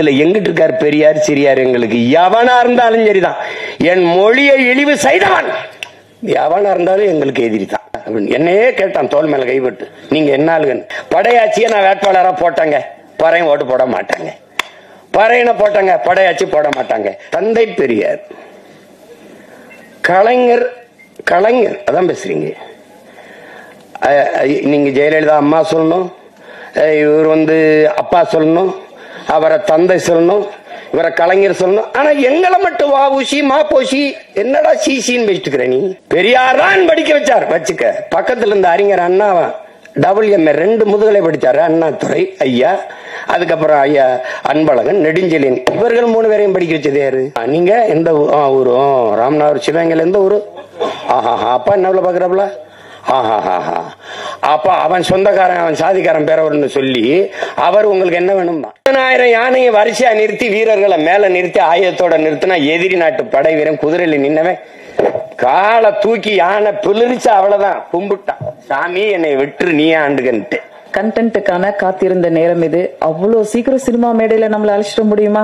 இதுல எங்கிட்டு இருக்கார் பெரியார் சிறியார்? எங்களுக்கு எவனா இருந்தாலும் சரிதான். என் மொழியை இழிவு செய்தவன் எவனா இருந்தாலும் எங்களுக்கு எதிரி தான். என்னையே கேட்டான் தோல் மேல கைப்பட்டு, நீங்க என்ன ஆளுங்க? படையாச்சியை நான் வேட்பாளரா போட்டாங்க, பறையும் ஓட்டு போட மாட்டாங்க. பறையனை போட்டாங்க, படையாச்சி போட மாட்டாங்க. தந்தை பெரியார், கலைஞர் கலைஞர் அதான் பேசுறீங்க. நீங்க ஜெயலலிதா அம்மா சொல்லணும், இவர் அப்பா சொல்லணும், அவரை தந்தை சொல்லணும், இவரை கலைஞர் சொல்லணும். ஆனா எங்களை மட்டும் வாவுசி மாப்போசி என்னடா சிசின்னு வச்சுக்கிற நீ? பெரியார் தான் படிக்க வச்சார் வச்சுக்க. பக்கத்துல இருந்த அறிஞர் அண்ணா WMA 2 முதுகலை படிச்சாரு, அண்ணாதுரை ஐயா. அதுக்கப்புறம் ஐயா அன்பழகன், நெடுஞ்செழியன், இவர்கள் 3 பேரையும் படிக்க வச்சது யாரு? நீங்க எந்த ஊரு? ராமநாதபுரம், சிவகங்கையில எந்த ஊரு? அப்பா என்ன பாக்குறாப்ல? அப்ப அவன் சொந்தக்காரன், அவன் சாதிக்காரன் பேரவர்னு சொல்லி அவர் உங்களுக்கு என்ன வேணும்? 10,000 யானையை வரிசையா நிறுத்தி வீரர்களை மேல நிறுத்தி ஆயுதத்தோட நிறுத்தினா எதிரி நாட்டு படை வீரன் குதிரையில நின்னவன் காலை தூக்கி யானை பிளிரிச்சு அவ்வளவுதான் கும்பிட்டான், சாமி என்னை விட்டு நீ ஆண்டுகன்ட்டு. கண்டென்ட்டுக்கான காத்திருந்த நேரம் இது. அவ்வளவு சீக்கிரம் சினிமா மேடையில நம்மள அழைச்சிட முடியுமா?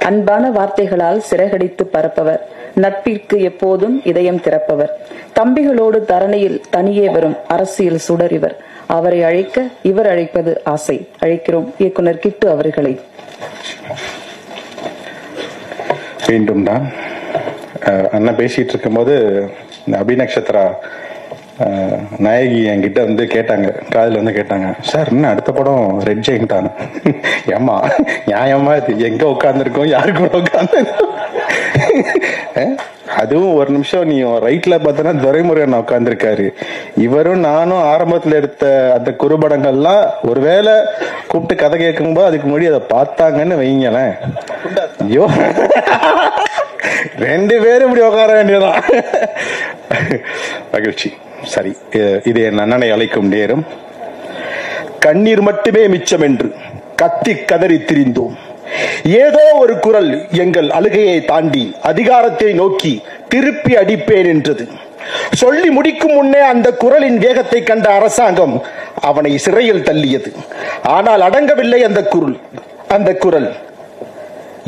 அன்பான வார்த்தைகளால் சிறகடித்து பரப்பவர், நட்பிற்கு எப்போதும் இதயம் திறப்பவர், தம்பிகளோடு தரணியில் தனியே வரும் அரசியல் சுடர் இவர். அவரை அழைக்க இவர் அழைப்பது ஆசை. அழைக்கிறோம் இயக்குனர் கிட்டு அவர்களை. மீண்டும் தான் அண்ணா பேசிட்டு இருக்கும் போது அபிநக்ஷத்ரா நாயகி என்கிட்ட கேட்டாங்க, காதுல கேட்டாங்க, சார் என்ன அடுத்த படம் ரெட் ஜெயின்ட்டானு. ஏமா நியாயமா இது எங்க உட்காந்துருக்கோம், யாரு கூட உட்காந்து? அதுவும் ஒரு நிமிஷம் நீ ரைட்ல பார்த்தனா துரைமுருகன் உட்காந்துருக்காரு. இவரும் நானும் ஆரம்பத்துல எடுத்த அந்த குறுபடங்கள்லாம் ஒருவேளை கூப்பிட்டு கதை கேட்கும்போது அதுக்கு முன்னாடி அதை பார்த்தாங்கன்னு வைங்களேன், ஐயோ 2 பேரும் இப்படி உட்கார வேண்டியதான். மகிழ்ச்சி. சரி, இது என் அண்ணனை அழைக்கும் நேரம். கண்ணீர் மட்டுமே மிச்சம் என்று கத்தி கதறி திரிந்தோம். ஏதோ ஒரு குரல் எங்கள் அழுகையை தாண்டி அதிகாரத்தை நோக்கி திருப்பி அடிப்பேன் என்றது. சொல்லி முடிக்கும் முன்னே அந்த குரலின் வேகத்தை கண்ட அரசாங்கம் அவனை சிறையில் தள்ளியது. ஆனால் அடங்கவில்லை அந்த குரல்.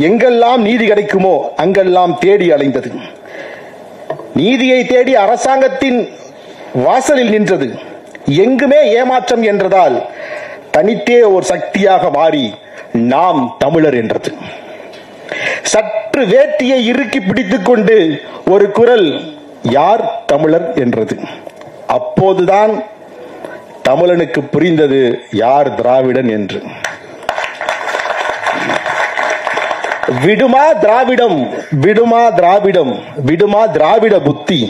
எங்கெல்லாம் நீதி கிடைக்குமோ அங்கெல்லாம் தேடி அலைந்தது. நீதியை தேடி அரசாங்கத்தின் வாசலில் நின்றது. எங்குமே ஏமாற்றம் என்றதால் தனித்தே ஒரு சக்தியாக மாறி நாம் தமிழர் என்றது. சற்று வேட்டியை இறுக்கி பிடித்துக் கொண்டு ஒரு குரல் யார் தமிழர் என்றது. அப்போதுதான் தமிழனுக்கு புரிந்தது யார் திராவிடன் என்று. விடுமா திராவிடம், விடுமா திராவிடம், விடுமா திராவிட புத்தி.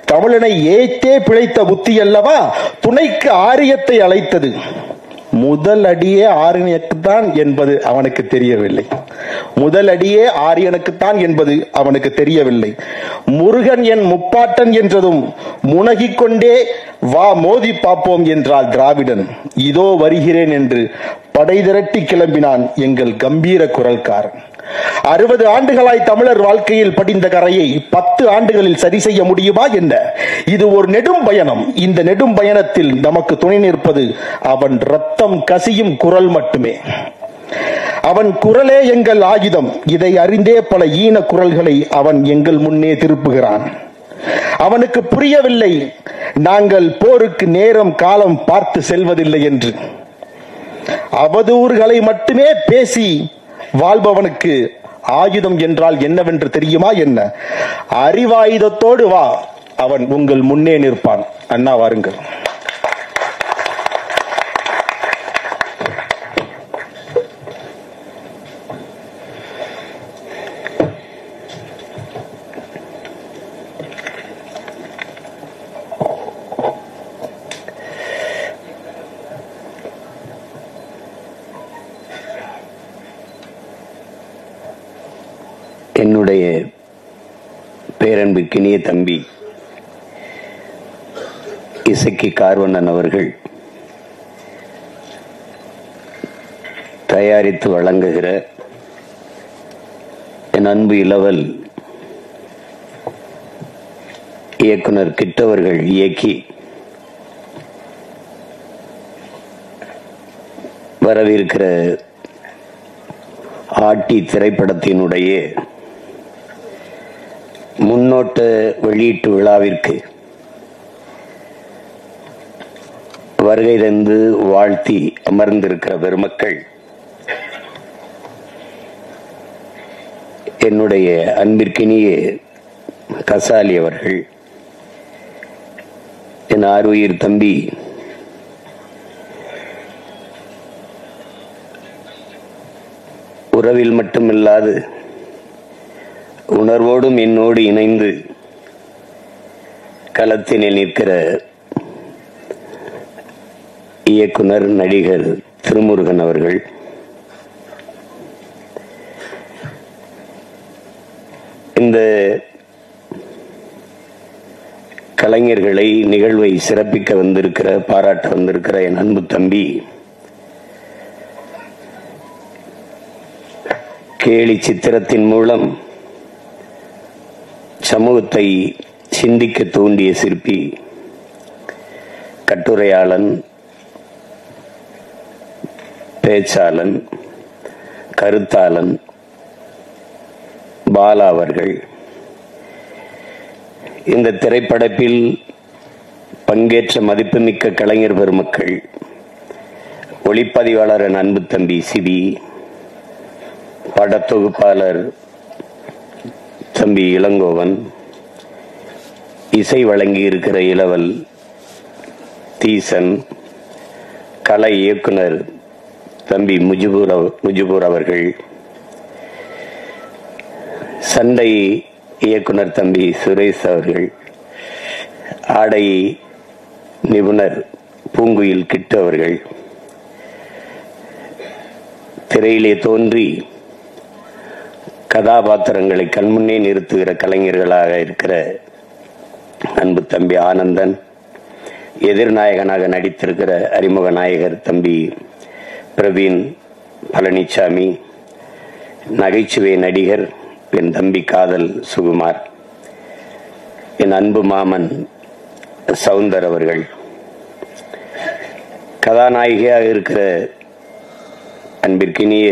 தமிழனை ஏத்தே பிழைத்த புத்தி அல்லவா துணைக்கு ஆரியத்தை அழைத்தது. முதல் அடியே ஆரியனுக்குத்தான் என்பது அவனுக்கு தெரியவில்லை. முதல் அடியே ஆரியனுக்குத்தான் என்பது அவனுக்கு தெரியவில்லை. முருகன் என் முப்பாட்டன் என்றதும் முனகிக் கொண்டே வா மோதி பார்ப்போம் என்றால் திராவிடன். இதோ வருகிறேன் என்று படை திரட்டி கிளம்பினான் எங்கள் கம்பீர குரல்காரன். 60 ஆண்டுகளாய் தமிழர் வாழ்க்கையில் படிந்த கரையை 10 ஆண்டுகளில் சரி செய்ய முடியுமா என்ன? இது ஒரு நெடும் பயணம். இந்த நெடும் பயணத்தில் நமக்கு துணை நிற்பது அவன் ரத்தம் கசியும் குரல் மட்டுமே. அவன் குரலே எங்கள் ஆயுதம். இதை அறிந்தே பல ஈன குரல்களை அவன் எங்கள் முன்னே திருப்புகிறான். அவனுக்கு புரியவில்லை நாங்கள் போருக்கு நேரம் காலம் பார்த்து செல்வதில்லை என்று. அவதூறுகளை மட்டுமே பேசி வாழ்பவனுக்கு ஆயுதம் என்றால் என்னவென்று தெரியுமா என்ன? அறிவாயுதத்தோடு வா, அவன் உங்கள் முன்னே நிற்பான். அண்ணா வாருங்கள். என்னுடைய பேரன்பிற்கினிய தம்பி இசக்கி கார்வண்ணன் அவர்கள் தயாரித்து வழங்குகிற என் அன்பு இளவல் இயக்குனர் கிட்டவர்கள் இயக்கி வரவிருக்கிற ஆட்டி திரைப்படத்தினுடைய முன்னோட்ட வெளியீட்டு விழாவிற்கு வருகை தந்து வாழ்த்தி அமர்ந்திருக்கிற பெருமக்கள், என்னுடைய அன்பிற்கினிய கசாலி அவர்கள், என் ஆருயிர் தம்பி உறவில் மட்டுமில்லாது உணர்வோடும் என்னோடு இணைந்து களத்தினில் நிற்கிற இயக்குனர் நடிகர் திருமுருகன் அவர்கள், இந்த கலைஞர்களை நிகழ்வை சிறப்பிக்க வந்திருக்கிற, பாராட்ட வந்திருக்கிற என் அன்பு தம்பி கேலி சித்திரத்தின் மூலம் சமூகத்தை சிந்திக்க தூண்டிய சிற்பி, கட்டுரையாளன், பேச்சாளன், கருத்தாளன் பாலா அவர்கள், இந்த திரைப்படத்தில் பங்கேற்ற மதிப்புமிக்க கலைஞர் பெருமக்கள், ஒளிப்பதிவாளர் என் அன்பு தம்பி சிபி, படத்தொகுப்பாளர் தம்பி இளங்கோவன், இசை வழங்கி இருக்கிற இளவல் தீசன், கலை இயக்குனர் தம்பி முஜிபூர் அவர்கள், சண்டை இயக்குனர் தம்பி சுரேஷ் அவர்கள், ஆடை நிபுணர் பூங்குயில் கிட்டு அவர்கள், திரையிலே தோன்றி கதாபாத்திரங்களை கண்முன்னே நிறுத்துகிற கலைஞர்களாக இருக்கிற அன்பு தம்பி ஆனந்தன், எதிர்நாயகனாக நடித்திருக்கிற அறிமுக நாயகர் தம்பி பிரவீன் பழனிசாமி, நகைச்சுவை நடிகர் என் தம்பி காதல் சுகுமார், என் அன்பு மாமன் சவுந்தர் அவர்கள், கதாநாயகியாக இருக்கிற அன்பிற்கினிய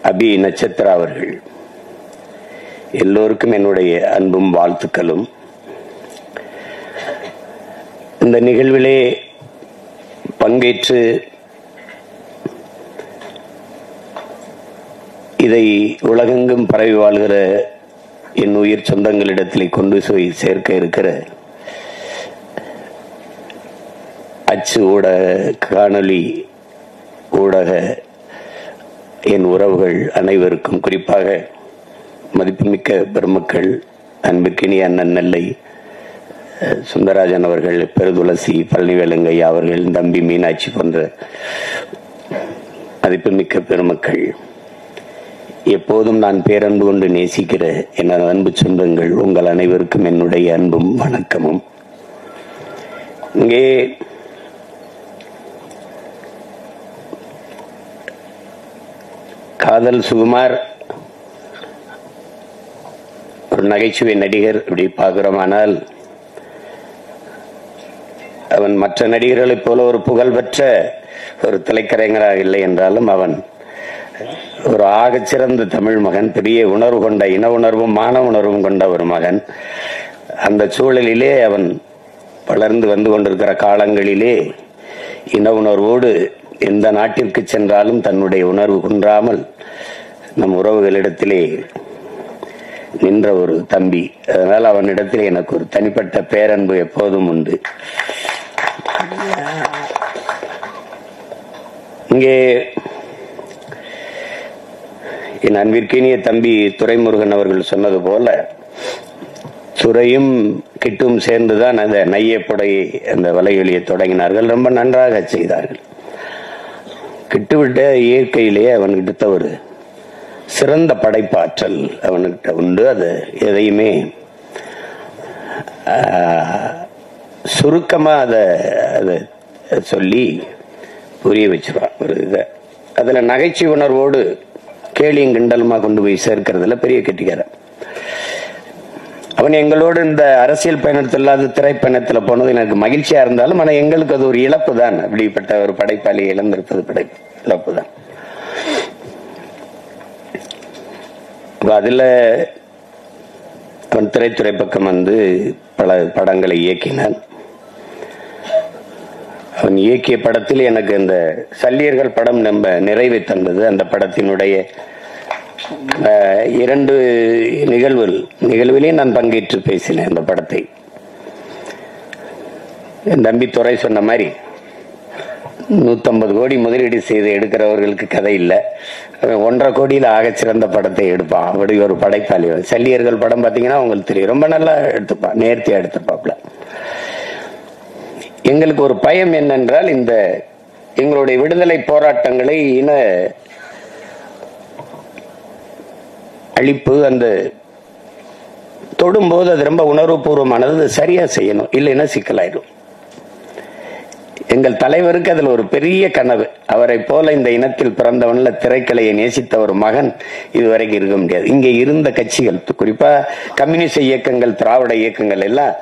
அபி நட்சத்திரா அவர்கள், எல்லோருக்கும் என்னுடைய அன்பும் வாழ்த்துக்களும். இந்த நிகழ்விலே பங்கேற்று இதை உலகெங்கும் பரவி வாழ்கிற என் உயிர் சொந்தங்களிடத்திலே கொண்டு போய் சேர்க்க இருக்கிற அச்சு ஊடக, காணொலி ஊடக என் உறவுகள் அனைவருக்கும், குறிப்பாக மதிப்புமிக்க பெருமக்கள், அன்பிற்கினிய அண்ணன் நெல்லை சுந்தரராஜன் அவர்கள், பெருதுளசி பழனிவேலுங்கையா அவர்கள், தம்பி மீனாட்சி போன்ற மதிப்புமிக்க பெருமக்கள், எப்போதும் நான் பேரன்பு கொண்டு நேசிக்கிற என் அன்பு சொந்தங்கள், உங்கள் அனைவருக்கும் என்னுடைய அன்பும் வணக்கமும். இங்கே காதல் சுகுமார் ஒரு நகைச்சுவை நடிகர் இப்படி பார்க்கிறோமானால், அவன் மற்ற நடிகர்களைப் போல ஒரு புகழ்பெற்ற ஒரு திரைக்கலைஞராக இல்லை என்றாலும் அவன் ஒரு ஆகச்சிறந்த தமிழ் மகன், பெரிய உணர்வு கொண்ட, இன உணர்வும் மான உணர்வும் கொண்ட ஒரு மகன். அந்த சூழலிலே அவன் வளர்ந்து வந்து கொண்டிருக்கிற காலங்களிலே இன உணர்வோடு எந்த நாட்டிற்கு சென்றாலும் தன்னுடைய உணர்வு குன்றாமல் நம் உறவுகளிடத்திலே நின்ற ஒரு தம்பி. அதனால் அவனிடத்திலே எனக்கு ஒரு தனிப்பட்ட பேரன்பு எப்போதும் உண்டு. இங்கே என் அன்பிற்கினிய தம்பி துரைமுருகன் அவர்கள் சொன்னது போல, துரையும் கிட்டும் சேர்ந்துதான் அந்த நையப்புடை அந்த வலையொலியை தொடங்கினார்கள். ரொம்ப நன்றாக செய்தார்கள். கிட்டுவிட்ட இயற்கையிலேயே அவன்கிட்ட ஒரு சிறந்த படைப்பாற்றல் அவன்கிட்ட உண்டு. அது எதையுமே சுருக்கமா அதை சொல்லி புரிய வச்சிருவான் ஒரு இதை. அதுல நகைச்சுவை உணர்வோடு கேலியும் கிண்டலுமா கொண்டு போய் சேர்க்கிறதுல பெரிய கெட்டிக்காரன் அவன். எங்களோடு இந்த அரசியல் பயணத்தில் இல்லாத திரைப்பயணத்துல போனது எனக்கு மகிழ்ச்சியா இருந்தாலும், ஆனா எங்களுக்கு அது ஒரு இழப்பு தான். அப்படிப்பட்ட ஒரு படைப்பாளி இழந்திருப்பது இழப்பு தான். அதுல அவன் திரைத்துறை பக்கம் வந்து பல படங்களை இயக்கினான். அவன் இயக்கிய படத்தில் எனக்கு அந்த சல்லியர்கள் படம் நம்ம நிறைவை தந்தது. அந்த படத்தினுடைய 2 நிகழ்விலையும் நான் பங்கேற்று பேசினேன். அந்த படத்தை என் தம்பி துறை சொன்ன மாதிரி 150 கோடி முதலீடு செய்து எடுக்கிறவர்களுக்கு கதை இல்லை, 1.5 கோடியில் ஆகச்சிறந்த படத்தை எடுப்பான். அப்படி ஒரு படைப்பாளி. சல்லியர்கள் படம் பார்த்தீங்கன்னா உங்களுக்கு தெரியும், ரொம்ப நல்லா எடுத்துப்பான், நேர்த்தியா எடுத்துப்பாப்ல. எங்களுக்கு ஒரு பயம் என்னென்றால், இந்த எங்களுடைய விடுதலை போராட்டங்களை இன அழிப்பு அந்த தொடும்போது அது ரொம்ப உணர்வுபூர்வமானது, சரியா செய்யணும், இல்லைன்னா சிக்கலாயிடும். எங்கள் தலைவருக்கு அதுல ஒரு பெரிய கனவு. அவரை போல இந்த இனத்தில் பிறந்தவன்ல திரைக்கலையை நேசித்த ஒரு மகன் இதுவரைக்கும் இருக்க முடியாது. இங்கே இருந்த கட்சிகள், குறிப்பா கம்யூனிஸ்ட் இயக்கங்கள், திராவிட இயக்கங்கள் எல்லாம்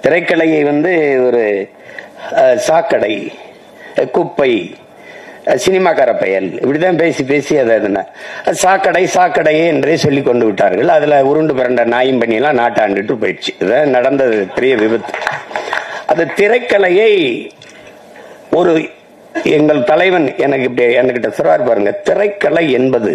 திரைக்கலையை வந்து ஒரு சாக்கடை, குப்பை, சினிமாக்கார பெயர் இப்படிதான் பேசி பேசி அதை சாக்கடை சாக்கடையே என்றே சொல்லி கொண்டு விட்டார்கள். அதுல உருண்டு பிறண்ட நாயும் பண்ணி எல்லாம் நாட்டாண்டுட்டு போயிடுச்சு. இதான் நடந்தது பெரிய விபத்து. அது திரைக்கலையை ஒரு எங்கள் தலைவன் எனக்கு இப்படி என்கிட்ட சொல்றார் பாருங்க, திரைக்கலை என்பது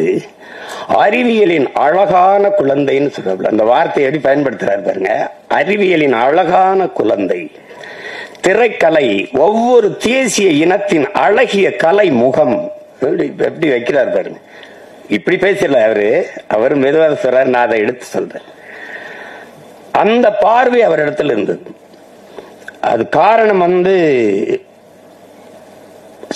அறிவியலின் அழகான குழந்தைன்னு சொல்றாரு. அந்த வார்த்தையை எப்படி பயன்படுத்துறாரு பாருங்க, அறிவியலின் அழகான குழந்தை. திரைக்கலை ஒவ்வொரு தேசிய இனத்தின் அழகிய கலை முகம். எப்படி வைக்கிறார் பாருங்க. இப்படி பேசல அவரு மெதுவாக சொல்றாரு, நான் அதை எடுத்து சொல்றேன். அந்த பார்வை அவர் இடத்துல இருந்தது. அது காரணம் வந்து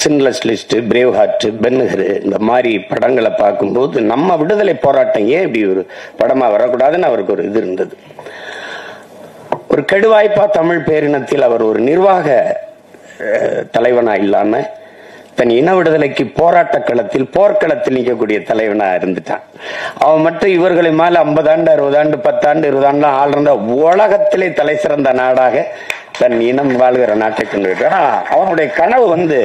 சின்லஸ் லிஸ்ட், பிரேவ் ஹார்ட், பென்ஹர் இந்த மாதிரி படங்களை பார்க்கும்போது நம்ம விடுதலை போராட்டம் ஏன் இப்படி ஒரு படமா வரக்கூடாதுன்னு அவருக்கு ஒரு இது இருந்தது. ஒரு கெடுவாய்ப்பா தமிழ் பேரினத்தில் அவர் ஒரு நிர்வாக தலைவனா இல்லாம தன் இன விடுதலைக்கு போராட்ட களத்தில், போர்க்களத்தில் நிற்கக்கூடிய தலைவனா இருந்துட்டான். அவன் மட்டும் இவர்களை மேல 50 ஆண்டு 60 ஆண்டு 10 ஆண்டு 20 ஆண்டு ஆள் இருந்த உலகத்திலே தலை சிறந்த நாடாக தன் இனம் வாழ்கிற நாட்டை கொண்டு விட்டான். அவனுடைய கனவு வந்து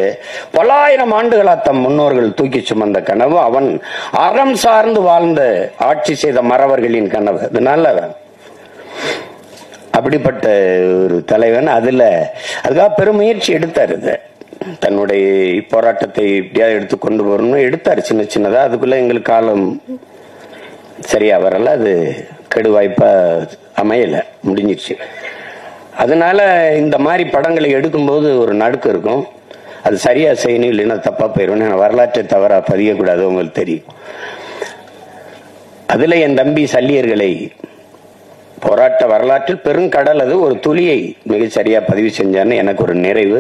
பல்லாயிரம் ஆண்டுகளா தம் முன்னோர்கள் தூக்கி சுமந்த கனவு. அவன் அறம் சார்ந்து வாழ்ந்த ஆட்சி செய்த மறவர்களின் கனவு. அதனால அப்படிப்பட்ட ஒரு தலைவன். அதுக்காக பெருமுயற்சி எடுத்தார். தன்னுடைய போராட்டத்தை இப்படியாவது எடுத்து கொண்டு வரணும் எடுத்தாரு, சின்ன சின்னதா. அதுக்குள்ள எங்களுக்கு காலம் சரியா வரல, அது கெடுவாய்ப்பா அமையல, முடிஞ்சிருச்சு. அதனால இந்த மாதிரி படங்களை எடுக்கும்போது ஒரு நடுக்கம் இருக்கும். அது சரியா செய்யணும், இல்லைன்னா தப்பா போயிடும். வரலாற்றை தவறா பதியக்கூடாது, உங்களுக்கு தெரியும். அதுல என் தம்பி சல்லியர்களை போராட்ட வரலாற்றில் பெருங்கடல், அது ஒரு துளியை மிக சரியா பதிவு செஞ்சான்னு எனக்கு ஒரு நிறைவு.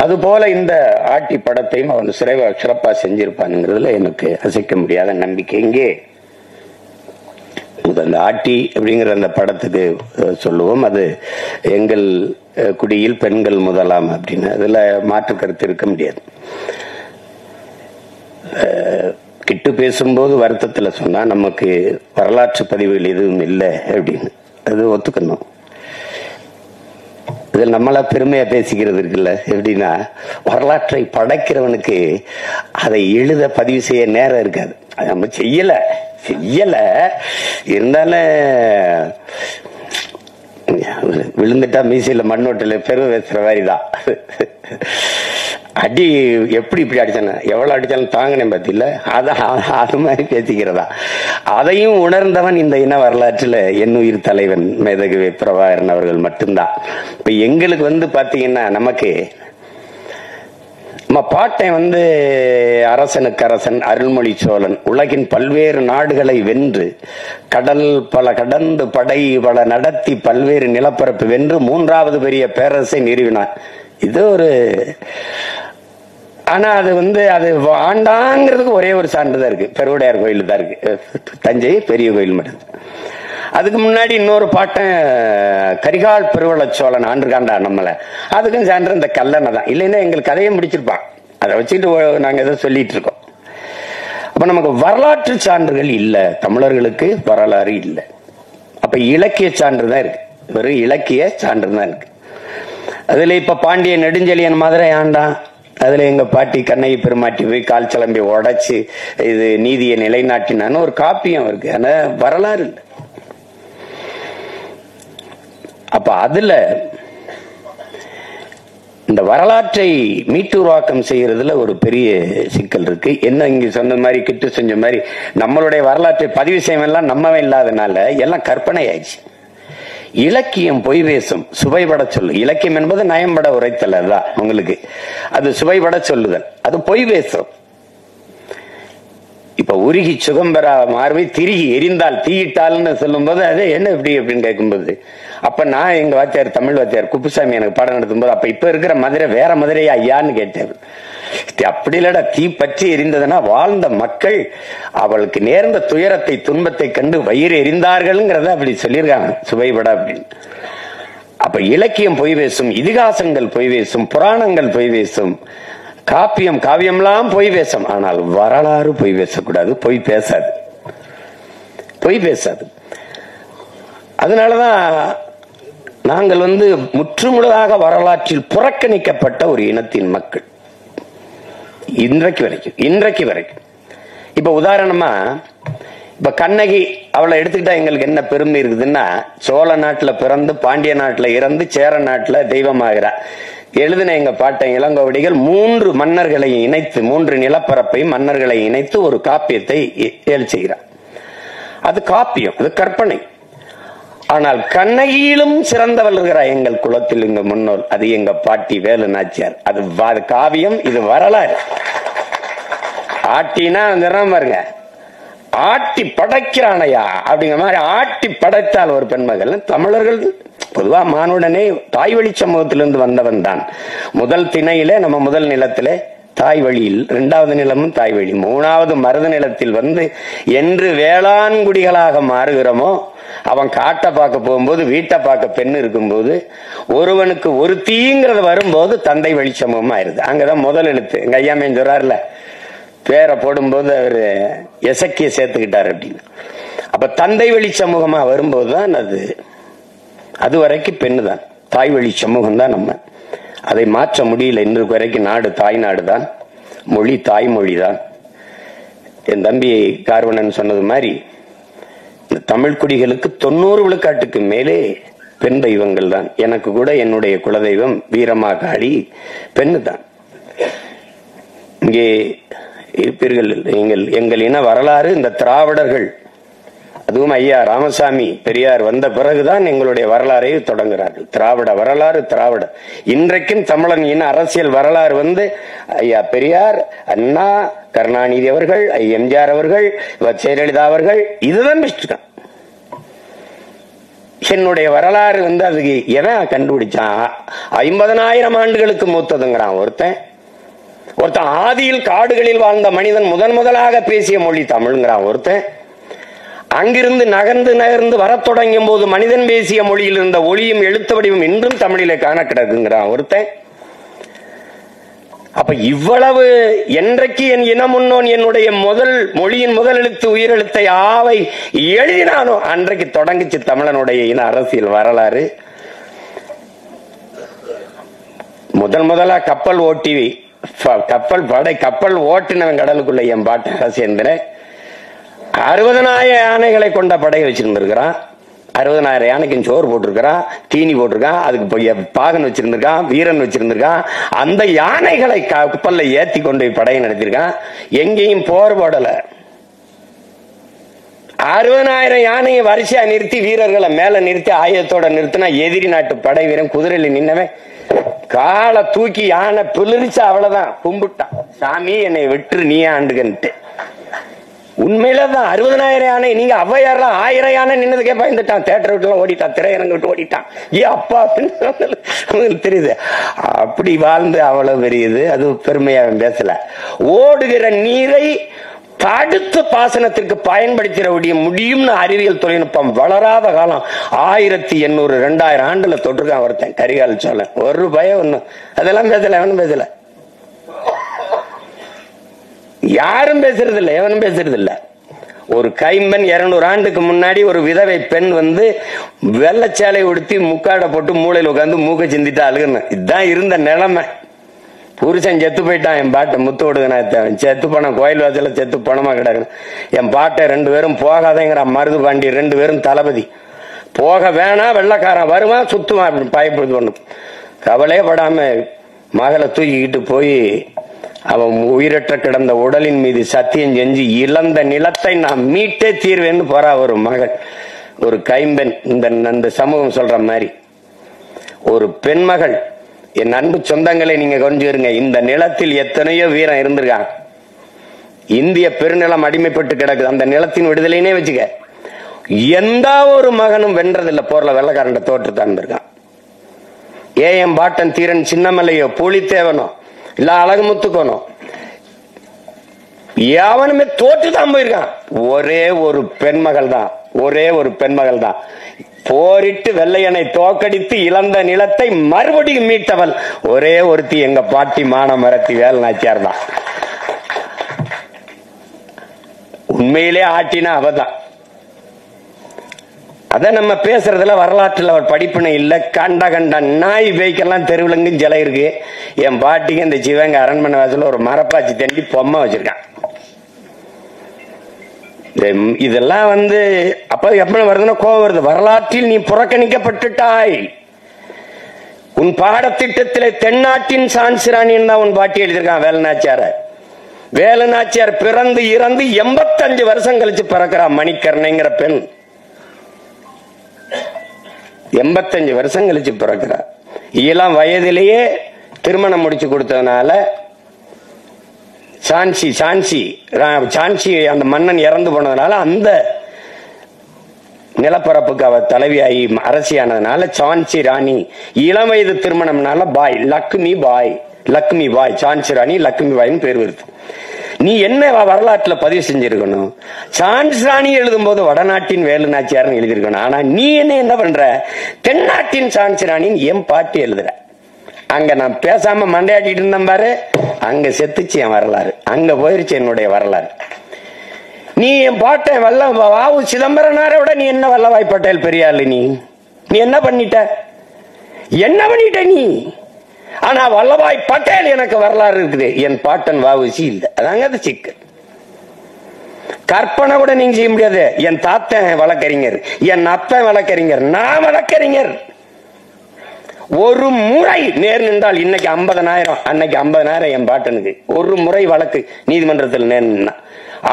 அதுபோல இந்த ஆட்டி படத்தையும் அவன் சிறப்பா செஞ்சிருப்பானுங்கிறதுல எனக்கு அசைக்க முடியாத நம்பிக்கை. இங்கே அந்த ஆட்டி அப்படிங்கிற அந்த படத்துக்கு சொல்லுவோம், அது எங்கள் குடியில் பெண்கள் முதலாம் அப்படின்னு. அதுல மாற்று கருத்து இருக்க முடியாது. கிட்டு பேசும்போது வருத்தத்துல சொன்னா நமக்கு வரலாற்று பதிவுகள் எதுவும் இல்லை அப்படின்னு, அது ஒத்துக்கணும். இதில் நம்மளா பெருமையா பேசிக்கிறது இருக்குல்ல. எப்படின்னா, வரலாற்றை படைக்கிறவனுக்கு அதை எழுத பதிவு செய்ய நேரம் இருக்காது. நம்ம செய்யல இருந்தாலும் விழுந்துட்டா மீசையில மண்ணோட்டில பெருமை பேசுற மாதிரிதான். அடி எப்படி இப்படி அடிச்சான, எவ்வளவு அடிச்சாலும் தாங்கினேன் பத்தில, அது மாதிரி பேசிக்கிறதா. அதையும் உணர்ந்தவன் இந்த இன வரலாற்றுல என்னுயிர் தலைவன் மேதகு பிரபாகரன் அவர்கள் மட்டும்தான். இப்ப எங்களுக்கு பாத்தீங்கன்னா, நமக்கு நம்ம பாட்டன் அரசனுக்கு அரசன் அருள்மொழி சோழன் உலகின் பல்வேறு நாடுகளை வென்று, கடல் பல கடந்து, படை பல நடத்தி, பல்வேறு நிலப்பரப்பு வென்று 3வது பெரிய பேரரசை நிறுவினார். இது ஒரு, ஆனா அது அது ஆண்டாங்கிறதுக்கு ஒரே ஒரு சான்றுதான் இருக்கு, பெருவுடையார் கோயில் தான் இருக்கு, தஞ்சை பெரிய கோயில் மட்டும். அதுக்கு முன்னாடி இன்னொரு பாட்டன் கரிகால் பெருவள சோழன் ஆண்டுகாண்டா நம்மள, அதுக்கும் சான்று இந்த கல்லணை தான். இல்லைன்னா எங்களுக்கு கதையை முடிச்சிருப்பான். அதை வச்சுட்டு நாங்க எதை சொல்லிட்டு இருக்கோம். அப்ப நமக்கு வரலாற்று சான்றுகள் இல்ல, தமிழர்களுக்கு வரலாறு இல்லை. அப்ப இலக்கிய சான்று தான் இருக்கு, வெறும் இலக்கிய சான்று தான் இருக்கு. அதுல இப்ப பாண்டிய நெடுஞ்செழியன் மதுரை ஆண்டான், அதுல எங்க பாட்டி கண்ணகி பெருமாட்டி போய் கால் சிலம்பி உடைச்சு இது நீதியை நிலைநாட்டினான்னு ஒரு காப்பியம் இருக்கு. ஆனா வரலாறு இல்லை. அப்ப அதுல இந்த வரலாற்றை மீட்டுருவாக்கம் செய்யறதுல ஒரு பெரிய சிக்கல் இருக்கு. என்ன இங்க சொன்ன மாதிரி கிட்டு செஞ்ச மாதிரி நம்மளுடைய வரலாற்றை பதிவு செய்யலாம் நம்மவே இல்லாதனால எல்லாம் கற்பனை ஆயிடுச்சு. இலக்கியம் பொய் பேசும், சுவைபட சொல்லு. இலக்கியம் என்பது நயம்பட உரைத்தல், அதுதான் உங்களுக்கு. அது சுவைபட சொல்லுதல், அது பொய் பேசும். இப்ப உருகி சுகம்பெறா மார்பை திருகி எரிந்தால் தீயிட்டால்னு சொல்லும் போது அது என்ன இப்படி அப்படின்னு கேட்கும்போது, அப்ப நான் எங்க வாத்தியார் தமிழ் வாத்தியார் குப்புசாமி எனக்கு பாடம் நடத்தும் போது, அப்ப இப்ப இருக்கிற மதுரை வேற மதுரையா ஐயான்னு கேட்டேன். அப்படி இல்லடா, தீ பற்றி எரிந்ததுன்னா வாழ்ந்த மக்கள் அவளுக்கு நேர்ந்த துயரத்தை துன்பத்தை கண்டு வயிறு எரிந்தார்கள்ங்கிறத அப்படி சொல்லியிருக்காங்க சுவைபட அப்படின்னு. அப்ப இலக்கியம் பொய் பேசும், இதிகாசங்கள் பொய் பேசும், புராணங்கள் பொய் பேசும், காப்பியம் காவியம்லாம் பொய் பேசும். ஆனால் வரலாறு பொய் பேசக்கூடாது, பொய் பேசாது, பொய் பேசாது. அதனாலதான் நாங்கள் முற்றுமுழுதாக வரலாற்றில் புறக்கணிக்கப்பட்ட ஒரு இனத்தின் மக்கள் இன்றைக்கு வரைக்கும். இப்ப உதாரணமா இப்ப கண்ணகி அவளை எடுத்துக்கிட்டா எங்களுக்கு என்ன பெருமை இருக்குதுன்னா, சோழ நாட்டுல பிறந்து பாண்டிய நாட்டுல இறந்து சேர நாட்டுல தெய்வமாகிறா. எழுதின எங்க பாட்டன் இளங்கோவடிகள் 3 மன்னர்களையும் இணைத்து, 3 நிலப்பரப்பையும் மன்னர்களை இணைத்து ஒரு காப்பியத்தை செய்கிறார். அது காப்பியம், அது கற்பனை. ஆனால் கண்ணகியிலும் சிறந்தவள் இருக்கிறார் எங்கள் குலத்தில், எங்க முன்னோர். அது எங்க பாட்டி வேலு நாச்சியார். அது காவியம், இது வரலாறு. ஆட்டினா பாருங்க, ஆட்டி படைக்கிறானையா அப்படிங்கிற மாதிரி ஆட்டி படைத்தால் ஒரு பெண்மகள். தமிழர்கள் பொதுவா மானுடனே தாய் வழி சமூகத்திலிருந்து வந்தவன் தான். முதல் திணையிலே நம்ம முதல் நிலத்திலே தாய் வழியில், 2வது நிலமும் தாய் வழி, 3வது மருத நிலத்தில் என்று வேளாண்குடிகளாக மாறுகிறோமோ, அவன் காட்டை பார்க்க போகும்போது வீட்டை பார்க்க பெண் இருக்கும்போது ஒருவனுக்கு ஒரு தீங்கிறது வரும்போது தந்தை வழி சமூகமா ஆயிருது. அங்கதான் முதல் எழுத்து. எங்க ஐயாமையன் சொல்றாருல, பேரை போடும்போது அவரு எசக்கிய சேர்த்துக்கிட்டாரு அப்படின்னு. அப்ப தந்தை வழி சமூகமா வரும்போதுதான் அது வரைக்கும் பெண்ணு தான், தாய் வழி சமூகம் தான். நம்ம அதை மாற்ற முடியல. இன்றைக்கு வரைக்கும் நாடு தாய் நாடு தான், மொழி தாய்மொழி தான். என் தம்பி கார்வனன் சொன்னது மாதிரி இந்த தமிழ் குடிகளுக்கு 90 விழுக்காட்டுக்கு மேலே பெண் தெய்வங்கள் தான். எனக்கு கூட என்னுடைய குலதெய்வம் வீரமாகாளி பெண்ணு தான். இங்கே இருப்பீர்கள். எங்கள் இன வரலாறு இந்த திராவிடர்கள், அதுவும் ஐயா ராமசாமி பெரியார் வந்த பிறகுதான் எங்களுடைய வரலாறை தொடங்குகிறார்கள். திராவிட வரலாறு, திராவிட. இன்றைக்கும் தமிழன் இன அரசியல் வரலாறு ஐயா பெரியார், அண்ணா, கருணாநிதி அவர்கள், எம்ஜிஆர் அவர்கள், ஜெயலலிதா அவர்கள், இதுதான் பெஸ்ட். என்னுடைய வரலாறு அதுக்கு எவன் கண்டுபிடிச்சான்? 50,000 ஆண்டுகளுக்கு மூத்ததுங்கிறான் ஒருத்தன். ஆதியில் காடுகளில் வாழ்ந்த மனிதன் முதலாக பேசிய மொழி தமிழ்ங்கிறான் ஒருத்தன். அங்கிருந்து நகர்ந்து வரத் தொடங்கும் போது மனிதன் பேசிய மொழியில் இருந்த ஒளியும் எழுத்து வடிவம் இன்றும் தமிழிலே காண கிடக்குங்கிறான் ஒருத்தன். அப்ப இவ்வளவு என்றைக்கு என் இன முன்னோன் என்னுடைய மொழியின் முதல் எழுத்து உயிரெழுத்தை ஆவை எழுதினானோ அன்றைக்கு தொடங்கிச்சு தமிழனுடைய இன அரசியல் வரலாறு. முதலா கப்பல் ஓட்டி கப்பல் ஓட்டினவன் கடலுக்குள்ள என் பாட்டு சேர்ந்தேன். 60,000 யானைகளை கொண்ட படையை வச்சிருந்திருக்கிறான். 60,000 யானைக்கும் சோறு போட்டிருக்கிறான், தீனி போட்டிருக்கான், அதுக்கு பாகன் வச்சிருந்திருக்கான், வீரன் வச்சிருந்திருக்கான். அந்த யானைகளை கப்பல்ல ஏத்தி கொண்டு படையை நடத்திருக்கான். எங்கேயும் போர் போடல. 60,000 யானையை வரிசையா நிறுத்தி வீரர்களை மேல நிறுத்தி ஆயுதத்தோட நிறுத்தினா எதிரி நாட்டு படை வீரன் குதிரையில நின்னவன் காலை தூக்கி யானை பிளிரிச்சா அவ்வளவுதான் கும்பிட்டான், சாமி என்னை விட்டு நீ ஆண்டுகன்ட்டு. உண்மையிலதான் 60,000 யானை. நீங்க அவ்வையாரெல்லாம் 1000 யானை நின்னதுக்கே பயந்துட்டான். தேட்டர் விட்டு எல்லாம் ஓடிட்டான், திரையரங்கு விட்டு ஓடிட்டான். அப்பா அப்படின்னு தெரியுது. அப்படி வாழ்ந்து அவ்வளவு பெரியது. அது பெருமையா பேசல. ஓடுகிற நீரை தடுத்து பாசனத்திற்கு பயன்படுத்திட முடியும்னு அறிவியல் தொழில்நுட்பம் வளராத காலம் 1800 2000 ஆண்டுல தொற்றுக்கான் ஒருத்தன் கரிகால் சோழன். ஒரு பயம் ஒண்ணு அதெல்லாம் பேசல, எவனும் பேசல, யாரும் பேசுறது இல்ல, எவனும் பேசுறது இல்ல. ஒரு கைம்பெண் 200 ஆண்டுக்கு முன்னாடி ஒரு விதவை பெண் வெள்ளச்சேலை உடுத்தி முக்காடை போட்டு மூளையில் உட்காந்து மூக்க சிந்திட்டு அழுகணும். இதுதான் இருந்த நிலைமை. புருஷன் செத்து போயிட்டான், என் பாட்டை முத்து விடுதனாத்தான் செத்து பணம் கோயில் வாசல செத்து பணமா கிடக்கு. என் பாட்டை 2 பேரும் போகாதேங்கிற மருது பாண்டி, 2 பேரும் தளபதி. போக வேணா, வெள்ளக்காரன் வருவான் சுத்துவான் அப்படின்னு பயப்படுது. ஒண்ணு கவலையே படாம மகளை தூக்கிக்கிட்டு போய் அவன் உயிரற்ற கிடந்த உடலின் மீது சத்தியம் செஞ்சு இழந்த நிலத்தை நான் மீட்டே தீர்வேன்னு போறா ஒரு மகள், ஒரு கைம்பெண். இந்த சமூகம் சொல்ற மாதிரி ஒரு பெண்மகள். என் அன்பு சொந்தங்களை நீங்க கொஞ்சிருங்க, இந்த நிலத்தில் எத்தனையோ வீரம் இருந்திருக்கான். இந்திய பெருநிலம் அடிமைப்பட்டு கிடக்குது. அந்த நிலத்தின் விடுதலைனே வச்சுக்க, எந்த ஒரு மகனும் வென்றதில்லை. போர்ல வெள்ளக்காரண்ட தோற்று தான் இருக்கான். என் பாட்டன் தீரன் சின்னமலையோ புலித்தேவனோ இல்ல அழகுமுத்துக்கனோ எவனுமே தோற்றுதான் போயிருக்கான். ஒரே ஒரு பெண்மகள் தான், ஒரே ஒரு பெண்மகள் தான் போரிட்டு வெள்ளையனை தோக்கடித்து இழந்த நிலத்தை மறுபடியும் மீட்டவள் ஒரே ஒருத்தி, எங்க பாட்டி மானமரத்தி வேலுநாச்சியார் தான். உண்மையிலே ஆட்டினா அவதான். அத நம்ம பேசுறதுல வரலாற்றுல அவர் படிப்பினை இல்ல. கண்ட நாய் பேய்க்கெல்லாம் தெருவிலங்கும் சிலை இருக்கு. என் பாட்டிக்கு இந்த சிவங்க அரண்மனை வாசல ஒரு மரப்பாச்சி தண்டி பொம்மை வச்சிருக்கான். இதெல்லாம் அப்ப எப்படி வருதுன்னா கோவம் வருது. வரலாற்றில் நீ புறக்கணிக்கப்பட்டுட்டாய். உன் பாடத்திட்டத்தில் தென்னாட்டின் சான்சிராணின்னு தான் உன் பாட்டி எழுதியிருக்கான் வேலுநாச்சியார. வேலுநாச்சியார் பிறந்து இறந்து 85 வருஷம் கழிச்சு பிறக்கிறா மணிக்கர்ணைங்கிற பெண். 85 வருஷம் கழிச்சு பிறக்கிறார். இளம் வயதிலேயே திருமணம் முடிச்சு கொடுத்ததுனால சான்சி அந்த மன்னன் இறந்து போனதுனால அந்த நிலப்பரப்புக்கு அவ தலைவியாகி அரசியானதுனால சான்சி ராணி. இளம் வயது திருமணம்னால பாய், லக்ஷ்மி பாய், சான்சி ராணி லக்ஷ்மி பாய்னு பேர் வருது. நீ என்ன வரலாற்றுல பதிவு செஞ்சிருக்கணும்? சான்ஸ் ராணி எழுதும் போது வடநாட்டின் வேலுநாச்சியார்னு எழுதிருக்கணும். ஆனா நீ என்ன பண்ற? தென்னாட்டின் சான்ஸ் ராணின்னு என் பாட்டி எழுதுற. அங்க நான் பேசாம மண்டையாட்டிட்டு இருந்தேன் பாரு, அங்க செத்துச்சு என் வரலாறு, அங்க போயிருச்சு என்னுடைய வரலாறு. நீ என் பாட்டை வாவு சிதம்பரனாரை விட நீ என்ன வல்லபாய் பட்டேல் பெரியாள். நீ என்ன பண்ணிட்ட நீ? ஆனா வல்லபாய் பட்டேல் எனக்கு வரலாறு இருக்குது, என் பாட்டன் வாவுசி இல்ல. அதாங்க அது சிக்கல். கற்பனை கூட நீங்க செய்ய முடியாது. என் தாத்தன் வழக்கறிஞர், என் அப்பன் வழக்கறிஞர், நான் வழக்கறிஞர். ஒரு முறை நேர் நின்றால் இன்னைக்கு 50,000, அன்னைக்கு 50,000 என் பாட்டனுக்கு. ஒரு முறை வழக்கு நீதிமன்றத்தில் நேர் நின்னா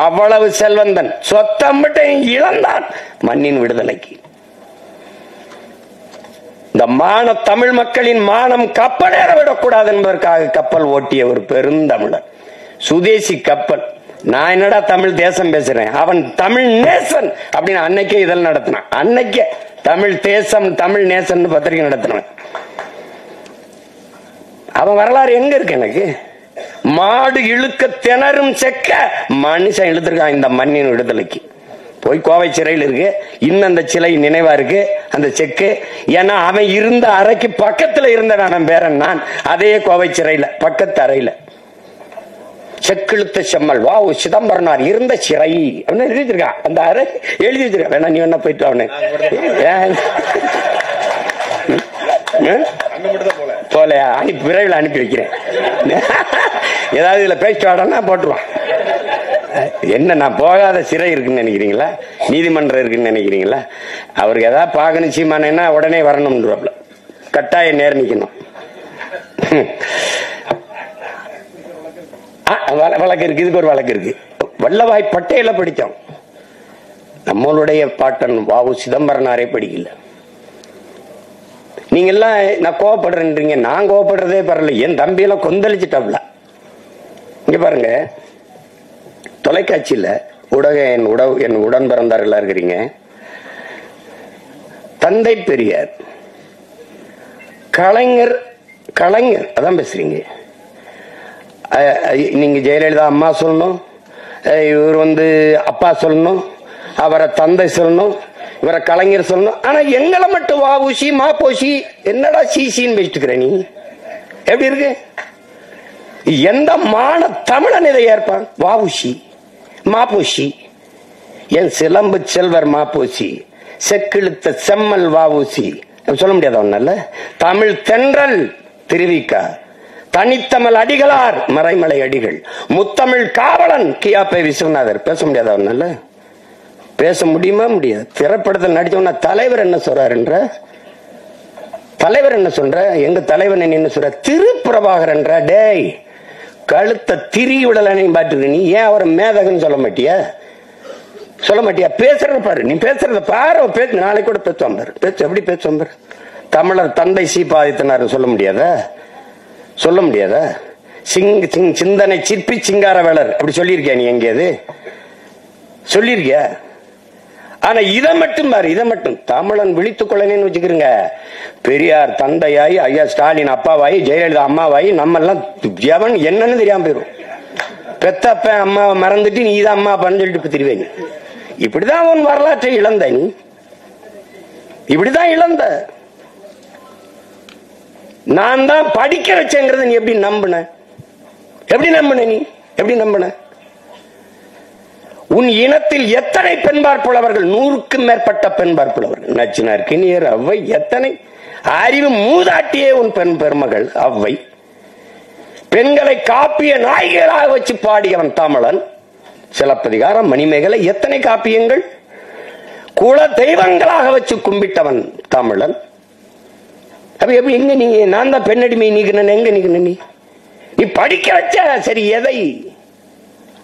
அவ்வளவு செல்வந்தன், சொத்தம்பட்டையும் இழந்தான் மண்ணின் விடுதலைக்கு. இந்த தமிழ் மக்களின் மானம் கப்பலேற விடக்கூடாது என்பதற்காக கப்பல் ஓட்டிய ஒரு பெருந்தமிழர், சுதேசி கப்பல். நான் என்னடா தமிழ் தேசம் பேசுறேன், அவன் தமிழ் நேசன் அப்படின்னு அன்னைக்கே இதெல்லாம் நடத்தினான். அன்னைக்கே தமிழ் தேசம் தமிழ் நேசன் பத்திரிகை நடத்தினான். அவன் வரலாறு எங்க இருக்கு? எனக்கு மாடு இழுக்க திணறும் செக்க மனுஷன் இழுத்திருக்கான் இந்த மண்ணின் விடுதலைக்கு. போய் கோவை சிறையில் இருக்கு, இன்னும் அந்த சிலை நினைவா இருக்கு அந்த செக்கு. ஏன்னா அவன் இருந்த அறைக்கு பக்கத்துல இருந்த அவன் பேரன் நான், அதே கோவை சிறையில பக்கத்து அறையில செக்கிழுத்த செம்மல் வாவு சிதம்பரனார் இருந்த சிறை அப்படின்னு எழுதி வச்சிருக்கான். அந்த அறை எழுதி வச்சிருக்கான். வேணா நீ வேணா போயிட்டு அவனு போலையா விரைவில் அனுப்பி வைக்கிறேன். ஏதாவது இதுல பேசிட்டு வாடனா போட்டுருவான். என்ன நான் போகாத சிறை இருக்குன்னு நினைக்கிறீங்களா? நீதிமன்றம் இருக்குன்னு நினைக்கிறீங்களா? அவருக்கு ஏதாவது பார்க்கணும் சீமானேன்னா உடனே வரணும்ன்றப்பல கட்டாயம் நேர் நிக்கணும். வழக்கு இருக்கு, இதுக்கு ஒரு வழக்கு இருக்கு. வல்லபாய் பட்டேல படித்தோம், நம்மளுடைய பாட்டன் வாவு சிதம்பரனாரே படிக்கல. நீங்க எல்லாம் நான் கோவப்படுறேன்றீங்க, நான் கோவப்படுறதே பரவாயில்ல. என் தம்பியெல்லாம் கொந்தளிச்சுட்டாப்ல. இங்க பாருங்க, தொலைக்காட்சியில என் உடன் பிறந்தார்களா இருக்கிறீங்க. தந்தை பெரியார், கலைஞர் அதான் பேசுறீங்க. நீங்க ஜெயலலிதா அம்மா சொல்லணும், இவர் அப்பா சொல்லணும், அவரை தந்தை சொல்லணும், இவரை கலைஞர் சொல்லணும். ஆனா எங்களை மட்டும் வாவுசி மாப்போசி என்னடா சீசின்னு பேசிட்டு நீ எப்படி இருக்கு? எந்த மான தமிழன் இதை ஏற்பான்? வாவுசி மாப்போசி, என் சிலம்பு செல்வர் மாப்போசி, செக்கிழுத்த செம்மல் வாவுசி சொல்ல முடியாத ஒண்ணு. தமிழ் தென்றல் திருவிக்கா, தனித்தமிழ் அடிகளார் மறைமலை அடிகள், முத்தமிழ் காவலன் கியாபே விஸ்வநாதர். பேச முடியாது அவனால? பேச முடியுமா? முடியாது. திரைப்படத்தில் நடிச்சவன தலைவர் என்ன சொல்றாருன்ற, தலைவர் என்ன சொல்ற, எங்க தலைவன் என்ன சொல்ற, திருப்பிரபாகர் என்ற டேய் கழுத்த திரி விடலையும் பாட்டு நீ ஏன் அவரை மேதகன்னு சொல்ல மாட்டியா? சொல்ல மாட்டியா? பேசுறத பாரு, நீ பேசுறத பாரு. பேசு, நாளைக்கு கூட பேசுவான் பாரு. பேச்சு எப்படி பேசுவான் பாரு. தமிழர் தந்தை சீபாதித்தனார் சொல்ல முடியாதா? சொல்ல முடியாதா? சிந்தனை சிற்பி சிங்கார வேளர் அப்படி சொல்லியிருக்கியா? நீ எங்கேயாவது சொல்லியிருக்கியா? ஆனா இதை மட்டும் பாரு, இதை மட்டும் தமிழன் விழித்துக் கொள்ளனேன்னு வச்சுக்கிறீங்க. பெரியார் தந்தையாய், ஐயா ஸ்டாலின் அப்பாவாயி, ஜெயலலிதா அம்மாவாயி, நம்ம எல்லாம் எவன் என்னன்னு தெரியாம போயிரும். பெத்தப்ப அம்மாவை மறந்துட்டு நீ தான் அம்மா அப்பான்னு சொல்லிட்டு திருவேன். இப்படிதான் உன் வரலாற்றை இழந்த நீ, இப்படிதான் இழந்த. நான் தான் படிக்க வச்சேங்கிறத நீ எப்படி நம்பின? எப்படி நம்பின? நீ எப்படி நம்பின? உன் இனத்தில் எத்தனை பெண்பார் புலவர்கள்? 100க்கும் மேற்பட்ட பெண்பார் புலவர்கள். நச்சினார், கிணியர், அவ்வை, எத்தனை அறிவு மூதாட்டியே உன் பெண் பெருமகள் அவ்வை. பெண்களை காப்பிய நாயகராக வச்சு பாடியவன் தமிழன். சிலப்பதிகாரம், மணிமேகலை, எத்தனை காப்பியங்கள். குல தெய்வங்களாக வச்சு கும்பிட்டவன் தமிழன். அப்ப எப்படி எங்க நீங்க நான் தான் பெண்ணடிமை நீக்கின எங்க நீக்கின? நீ படிக்க வச்ச சரி எதை?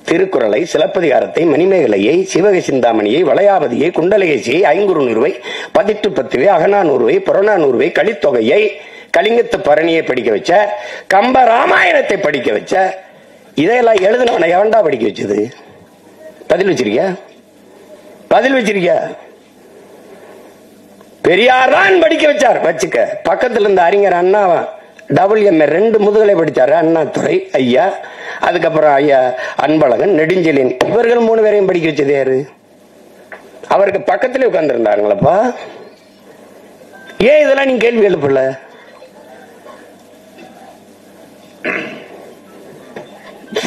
திருக்குறளை, சிலப்பதிகாரத்தை, மணிமேகலையை, சிவக சிந்தாமணியை, வளையாபதியை, குண்டலகேசியை, ஐங்குறுநூறுவை, 18 அகநானூறுவை, புறநானூறுவை, கலித்தொகையை, கலிங்கத்து பரணியை படிக்க வச்ச, கம்ப ராமாயணத்தை படிக்க வச்ச, இதையெல்லாம் எழுதினவனை எவன்டா படிக்க வச்சது? பதில் வச்சிருக்கியா? பதில் வச்சிருக்கியா? பெரியார் தான் படிக்க வச்சார். வச்சுக்க. பக்கத்துல இருந்த அறிஞர் அண்ணாவா WMA 2 முதுகலை படிச்சாரு. அண்ணாதுரை ஐயா, அதுக்கப்புறம் ஐயா அன்பழகன், நெடுஞ்செழியன், இவர்கள் 3 பேரையும் படிக்க வச்சது யாரு? அவருக்கு பக்கத்திலே உட்கார்ந்து இருந்தாங்களப்பா. ஏன் இதெல்லாம் நீங்க கேள்வி எழுப்பல?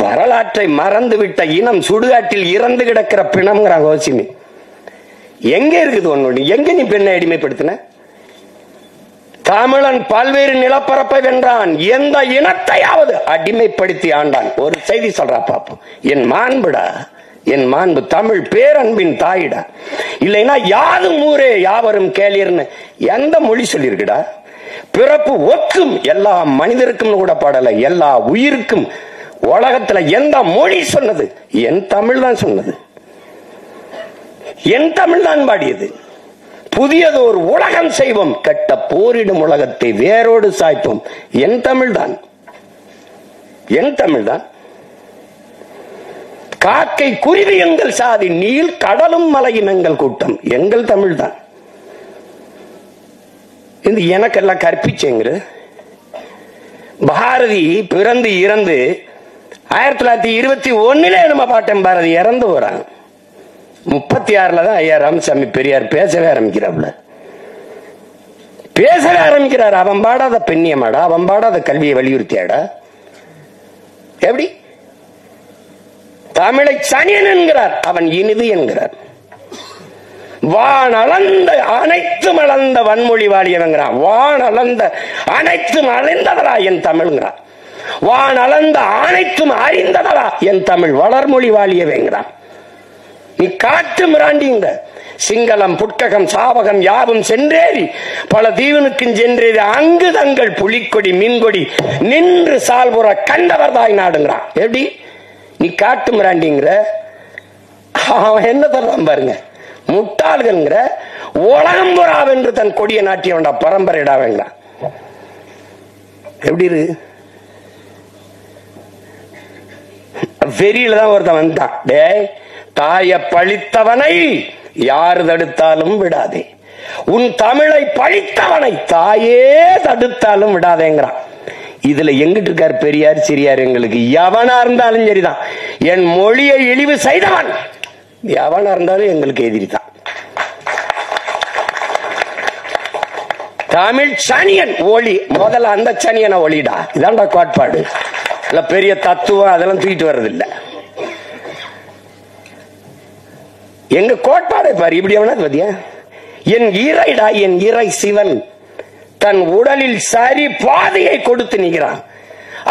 வரலாற்றை மறந்து விட்ட இனம் சுடுகாட்டில் இறந்து கிடக்கிற பிணம்ங்கிறாங்க ஓசிமி. எங்க இருக்குது ஒன்னு? எங்க நீ பெண்ணை அடிமைப்படுத்தின? தமிழன் பல்வேறு நிலப்பரப்பை வென்றான். எந்த இனத்தையாவது அடிமைப்படுத்தி ஆண்டான். ஒரு செய்தி சொல்றா பாப்போம். என் மாண்புடா, என் மாண்பு தமிழ் பேரன்பின் தாயிடா. இல்லைன்னா யாதும் ஊரே யாவரும் கேளீர்னு எந்த மொழி சொல்லிருக்குடா? பிறப்பு ஒக்கும் எல்லா மனிதருக்கும் கூட பாடல, எல்லா உயிருக்கும். உலகத்துல எந்த மொழி சொன்னது? என் தமிழ் தான் சொன்னது. என் தமிழ் தான் பாடியது. புதியது ஒரு உலகம் செய்வோம், கெட்ட போரிடும் உலகத்தை வேரோடு சாய்ப்போம். என் தமிழ் தான், என் தமிழ் தான். காக்கை குருவி எங்கள் சாதி, நீள் கடலும் மலையின் எங்கள் கூட்டம். எங்கள் தமிழ் தான். இந்த எனக்கெல்லாம் கற்பிச்சேங்கிற பாரதி பிறந்து இறந்து 1921 நம்ம பாட்டன் பாரதி இறந்து போறாங்க. 36 தான் ஐயா ராமசாமி பெரியார் பேசவே ஆரம்பிக்கிறாப்ல. பேசவே ஆரம்பிக்கிறார். அவன் பாடாத பெண்ணியமாடா, அவன் பாடாத கல்வியை வலியுறுத்தியாடா? எப்படி? தமிழை சனியன் என்கிறார், அவன் இனிது என்கிறார். வான் அளந்த அனைத்தும் அளந்த வன்மொழி வாழியவங்கிறான். வான் அளந்த அனைத்தும் அழிந்ததரா என் தமிழ்ங்கிறான். வான் அளந்த அனைத்தும் அறிந்ததரா என் தமிழ் வளர்மொழி வாழியவேங்கிறான். நீ காட்டு மிராண்டிங்க. சிங்களம் புட்ககம் சாவகம் யாவும் சென்றேறி பல தீவனுக்கும் சென்றேறி அங்கு தங்கள் புலிக்கொடி மீன்கொடி நின்று சால்புற கண்டவர் தாய் நாடுங்கிறான். எப்படி? நீ காட்டு மிராண்டிங்கிற. அவன் என்ன தர்றான் பாருங்க. முட்டாள்கிற உலகம்புறாவென்று தன் கொடியை நாட்டியவன்டா பரம்பரையிடாவேங்கிறான். எப்படி இருக்கு? வெறியில தான் ஒருத்தன் வந்தான். டேய், தாய பழித்தவனை யாரு தடுத்தாலும் விடாதே, உன் தமிழை பழித்தவனை தாயே தடுத்தாலும் விடாதேங்கிறான். இதுல எங்கிட்டு இருக்கார் பெரியார் சிறியார்? எங்களுக்கு எவனா இருந்தாலும் சரிதான். என் மொழியை இழிவு செய்தவன் எவனா இருந்தாலும் எங்களுக்கு எதிரி தான். தமிழ் சனியன் ஒளி. முதல்ல அந்த சனியனை ஒளிடா. இதான்டா கோட்பாடு. இல்ல பெரிய தத்துவம் அதெல்லாம் தூக்கிட்டு வர்றதில்லை. எங்க கோட்பாடை பாரு. இப்படி எவனா பாத்தியா? என் இறைடா, என் இறை சிவன் தன் உடலில் சரி பாதையை கொடுத்து நிற்கிறான்.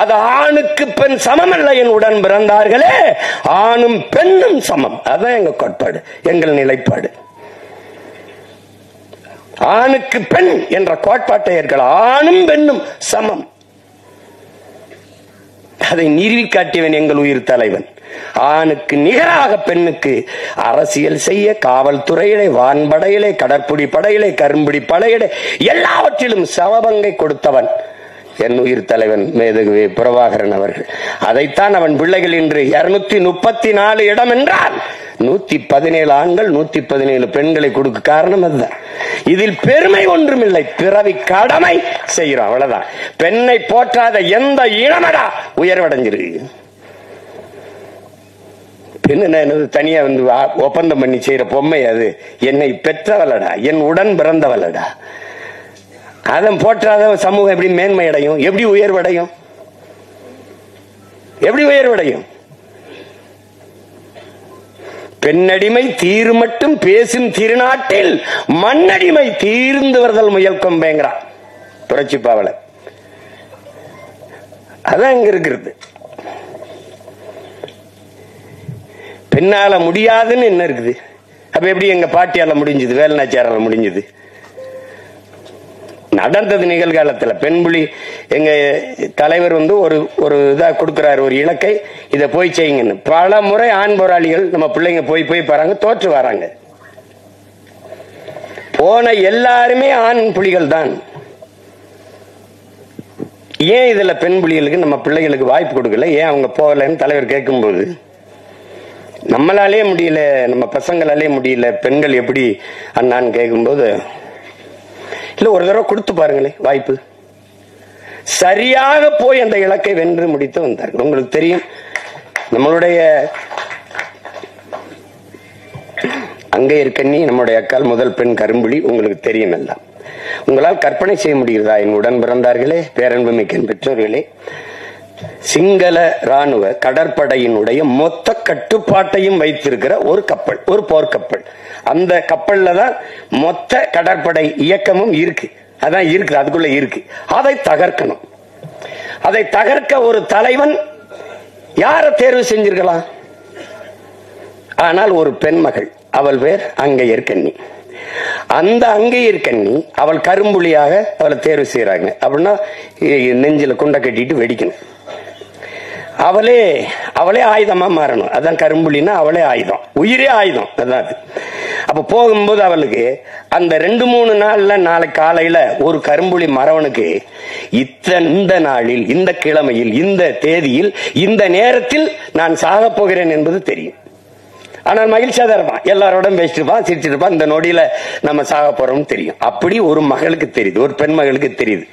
அது ஆணுக்கு பெண் சமம் அல்ல என் உடன் பிறந்தார்களே, ஆணும் பெண்ணும் சமம். அதான் எங்க கோட்பாடு, எங்கள் நிலைப்பாடு. ஆணுக்கு பெண் என்ற கோட்பாட்டை ஏற்கலாம். ஆணும் பெண்ணும் சமம். அதை நிறுவி காட்டியவன் எங்கள் உயிர் தலைவன். ஆணுக்கு நிகராக பெண்ணுக்கு அரசியல் செய்ய காவல்துறையிலே, வான்படையிலே, கடற்புடி படையிலே, கரும்புடி படையிலே எல்லாவற்றிலும் சமபங்கை கொடுத்தவன் என் உயிர் தலைவன் மேதகு பிரபாகரன் அவர்கள். அதைத்தான் அவன் பிள்ளைகள் இன்று 234 இடம் என்றால் 117 ஆண்கள் 117 பெண்களை கொடுக்க காரணம் அதுதான். இதில் பெருமை ஒன்றுமில்லை, பிறவி கடமை செய்கிறோம், அவ்வளவுதான். பெண்ணை போற்றாத எந்த இனமடா உயர்வடைஞ்சிருக்கு. பெண்ணு தனியா வந்து ஒப்பந்தம் பண்ணி செய்யற பொம்மை அது. என்னை பெற்றவளடா, என் உடன் பிறந்தவளடா. அதன் போற்றாத சமூகம் எப்படி மேன்மை அடையும்? எப்படி உயர்வடையும்? எப்படி உயர்வடையும்? பெண்ணடிமை தீரு மட்டும் பேசும் திருநாட்டில் மண்ணடிமை தீர்ந்து வருதல் முயல் கொம்பேங்கிறான் புரட்சி பாவலர். அதான் இங்க இருக்கிறது. பெண்ணால முடியாதுன்னு என்ன இருக்குது? அப்ப எப்படி எங்க பாட்டியால முடிஞ்சது, வேலுநாச்சியாரால முடிஞ்சது? நடந்தது நிகழ்காலத்துல. பெண்புலி எங்க தலைவர் வந்து ஒரு இதா கொடுக்கிறாரு, ஒரு இலக்கை, இதை போய் செய்யுங்கன்னு. பல முறை ஆண் போராளிகள் நம்ம பிள்ளைங்க போய் பாருங்க, தோற்று வராங்க. போன எல்லாருமே ஆண் புலிகள் தான். ஏன் இதுல பெண் புலிகளுக்கு நம்ம பிள்ளைகளுக்கு வாய்ப்பு கொடுக்கல? ஏன் அவங்க போகலன்னு தலைவர் கேட்கும்போது, நம்மளாலே முடியல, நம்ம பசங்களாலே முடியல, பெண்கள் எப்படி அண்ணான்னு கேட்கும்போது, இல்ல ஒரு தடவை கொடுத்து பாருங்களே வாய்ப்பு. சரியாக போய் அந்த இலக்கை வென்று முடித்து வந்தார்கள். உங்களுக்கு தெரியும், நம்மளுடைய அங்கையர்கண்ணி நம்முடைய அக்கால் முதல் பெண் கரும்புலி, உங்களுக்கு தெரியும் எல்லாம். உங்களால் கற்பனை செய்ய முடிகிறதா? என் உடன் பிறந்தார்களே, பேரன்புமிக்க பெற்றோர்களே, சிங்கள ராணுவ கடற்படையினுடைய மொத்த கட்டுப்பாட்டையும் வைத்திருக்கிற ஒரு கப்பல், ஒரு போர்க்கப்பல். அந்த கப்பல்ல தான் மொத்த கடற்படை இயக்கமும் இருக்கு. அதான் இருக்கு, அதுக்குள்ள இருக்கு. அதை தகர்க்கணும். அதை தகர்க்க ஒரு தலைவன் யார தேர்வு செஞ்சிருக்கலாம்? ஆனால் ஒரு பெண்மகள், அவள் பேர் அங்கையர்கண்ணி. அந்த அங்கையர்கண்ணி அவள் கரும்புலியாக அவளை தேர்வு செய்யறாங்க. அப்படின்னா நெஞ்சில குண்டை கட்டிட்டு வெடிக்கணும். அவளே ஆயுதமா மாறணும். அதான் கரும்புலின்னா அவளே ஆயுதம், உயிரே ஆயுதம். அதான். அப்ப போகும்போது அவளுக்கு அந்த 2-3 நாள்ல, நாளை காலையில ஒரு கரும்புலி மறவனுக்கு இந்த நாளில், இந்த கிழமையில், இந்த தேதியில், இந்த நேரத்தில் நான் சாக போகிறேன் என்பது தெரியும். ஆனால் மகிழ்ச்சியா தான் இருப்பான், எல்லாரோட பேசிட்டு இருப்பான், சிரிச்சிட்டு இருப்பான். இந்த நொடியில நம்ம சாக போறோம்னு தெரியும். அப்படி ஒரு மகளுக்கு தெரியுது, ஒரு பெண் மகளுக்கு தெரியுது.